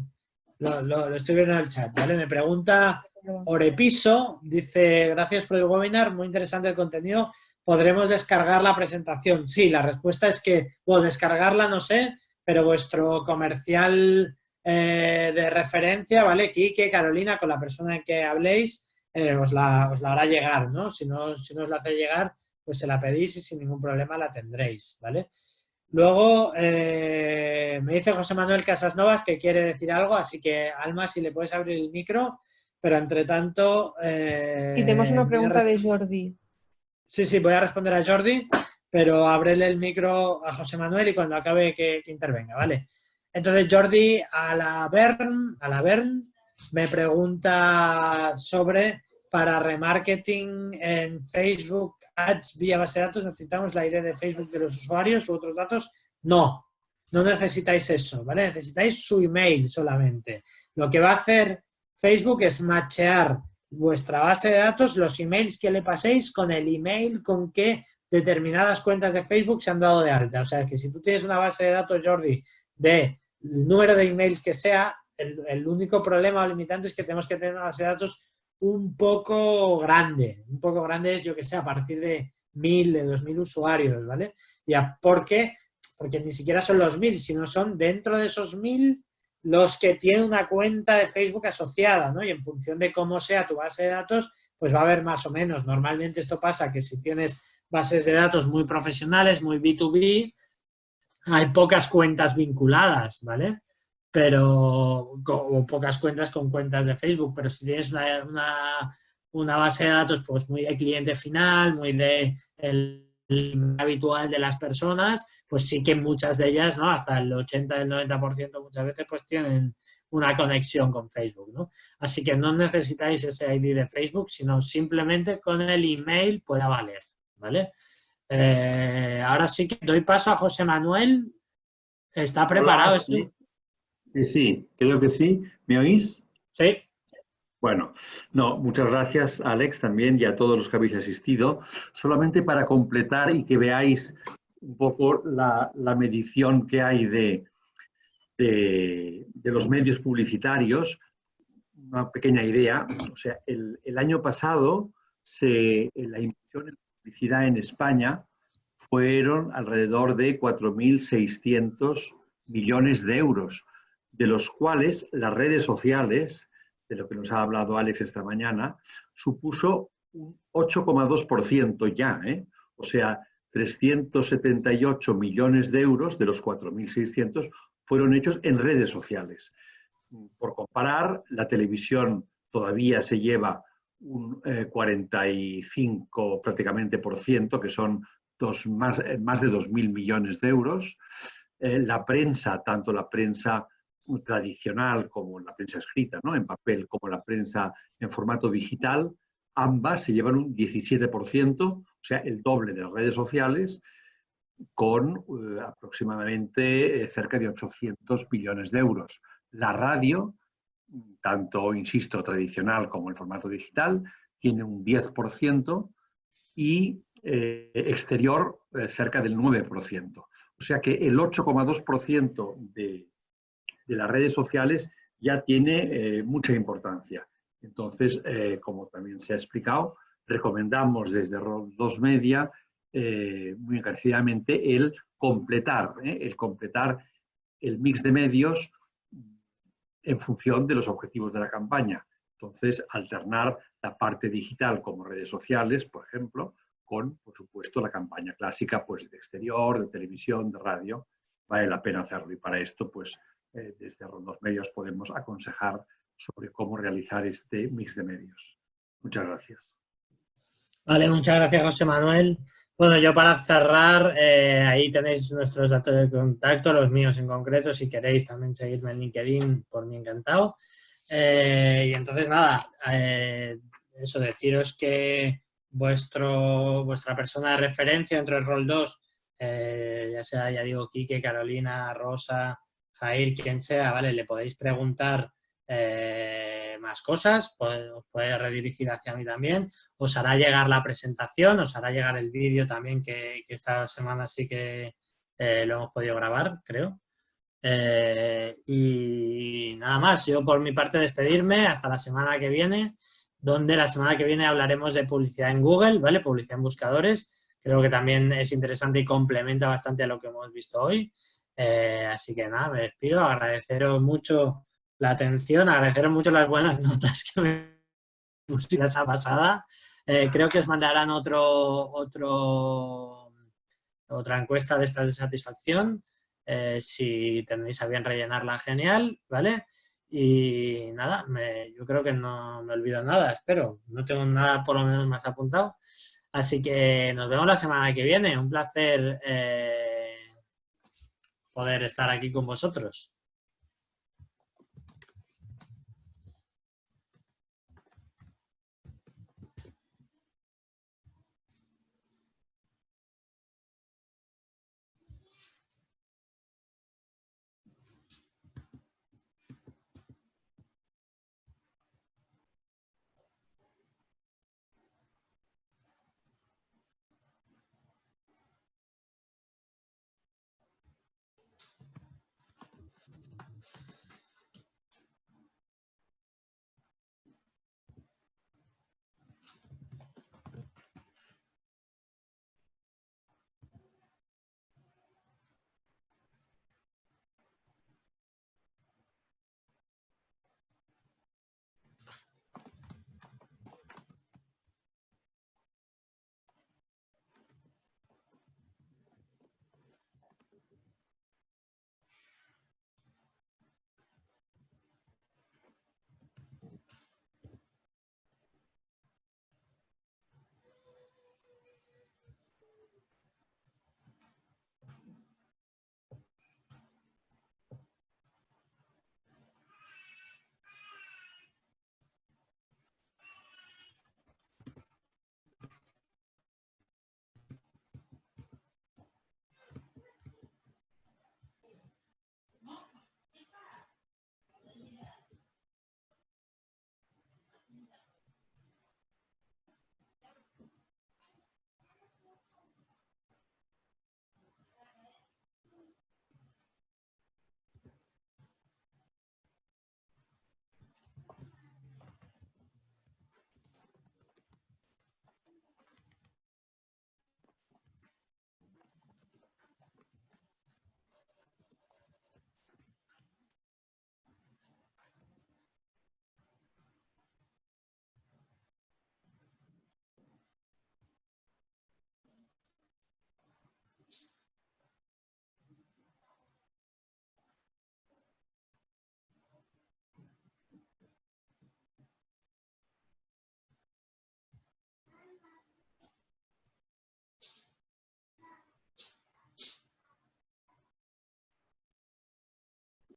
lo estoy viendo en el chat, ¿vale? Me pregunta Orepiso, dice, gracias por el webinar, muy interesante el contenido, ¿podremos descargar la presentación? Sí, la respuesta es que, bueno, descargarla no sé, pero vuestro comercial de referencia, ¿vale? Quique, Carolina, con la persona en que habléis, os la hará llegar, ¿no? Si no os la hace llegar, pues se la pedís y sin ningún problema la tendréis, ¿vale? Luego me dice José Manuel Casasnovas que quiere decir algo, así que Alma, si le puedes abrir el micro, pero entre tanto... y tenemos una pregunta de Jordi. Sí, voy a responder a Jordi, pero ábrele el micro a José Manuel y cuando acabe que intervenga, ¿vale? Entonces Jordi a la Bern me pregunta sobre para remarketing en Facebook Ads vía base de datos, ¿necesitamos la ID de Facebook de los usuarios u otros datos? No necesitáis eso, ¿vale? Necesitáis su email solamente. Lo que va a hacer Facebook es machear vuestra base de datos, los emails que le paséis con el email con que determinadas cuentas de Facebook se han dado de alta. O sea, que si tú tienes una base de datos, Jordi, de el número de emails que sea, el único problema o limitante es que tenemos que tener una base de datos un poco grande. Un poco grande es, yo que sé, a partir de 1.000, de 2.000 usuarios, ¿vale? Ya, ¿por qué? Porque ni siquiera son los 1.000, sino son dentro de esos 1.000 los que tienen una cuenta de Facebook asociada, ¿no? Y en función de cómo sea tu base de datos, pues va a haber más o menos. Normalmente esto pasa que si tienes bases de datos muy profesionales, muy B2B, hay pocas cuentas vinculadas, ¿vale? O pocas cuentas con cuentas de Facebook, pero si tienes una base de datos pues muy de cliente final, muy de el habitual de las personas, pues sí que muchas de ellas, ¿no? Hasta el 80, el 90% muchas veces pues tienen una conexión con Facebook, ¿no? Así que no necesitáis ese ID de Facebook, sino simplemente con el email pueda valer, ¿vale? Ahora sí que doy paso a José Manuel. ¿Está preparado esto? Sí, creo que sí. ¿Me oís? Sí. Bueno, no, muchas gracias, Alex, también y a todos los que habéis asistido. Solamente para completar y que veáis un poco la medición que hay de los medios publicitarios, una pequeña idea. O sea, el año pasado la inversión en publicidad en España fueron alrededor de 4.600 millones de euros, de los cuales las redes sociales, de lo que nos ha hablado Alex esta mañana, supuso un 8,2% ya, ¿eh? O sea, 378 millones de euros de los 4.600 fueron hechos en redes sociales. Por comparar, la televisión todavía se lleva un 45 prácticamente por ciento, que son más de 2.000 millones de euros. La prensa, tanto la prensa tradicional como la prensa escrita, ¿no? En papel, como la prensa en formato digital, ambas se llevan un 17%, o sea, el doble de las redes sociales, con aproximadamente cerca de 800 billones de euros. La radio, tanto, insisto, tradicional como en formato digital, tiene un 10% y exterior cerca del 9%. O sea que el 8,2% de las redes sociales ya tiene mucha importancia. Entonces, como también se ha explicado, recomendamos desde Rol2 Media muy encarecidamente el completar el mix de medios en función de los objetivos de la campaña. Entonces, alternar la parte digital como redes sociales, por ejemplo, con, por supuesto, la campaña clásica pues, de exterior, de televisión, de radio. Vale la pena hacerlo y para esto, pues, desde Rol2 Medios podemos aconsejar sobre cómo realizar este mix de medios. Muchas gracias. Vale, muchas gracias, José Manuel. Bueno, yo para cerrar, ahí tenéis nuestros datos de contacto, los míos en concreto, si queréis también seguirme en LinkedIn, por mí encantado. Y entonces, nada, eso, deciros que vuestra persona de referencia dentro del Rol2, ya sea, ya digo, Quique, Carolina, Rosa, Jair, quien sea, ¿vale? Le podéis preguntar más cosas, os puede redirigir hacia mí también, os hará llegar la presentación, os hará llegar el vídeo también que esta semana sí que lo hemos podido grabar, creo. Y nada más, yo por mi parte despedirme hasta la semana que viene, donde la semana que viene hablaremos de publicidad en Google, ¿vale? Publicidad en buscadores. Creo que también es interesante y complementa bastante a lo que hemos visto hoy. Así que nada, me despido, agradeceros mucho la atención, agradeceros mucho las buenas notas que me pusieron esa pasada. Creo que os mandarán otra encuesta de estas de satisfacción. Si tenéis a bien rellenarla, genial, ¿vale? Y nada, yo creo que no me olvido nada, espero. No tengo nada por lo menos más apuntado. Así que nos vemos la semana que viene. Un placer poder estar aquí con vosotros.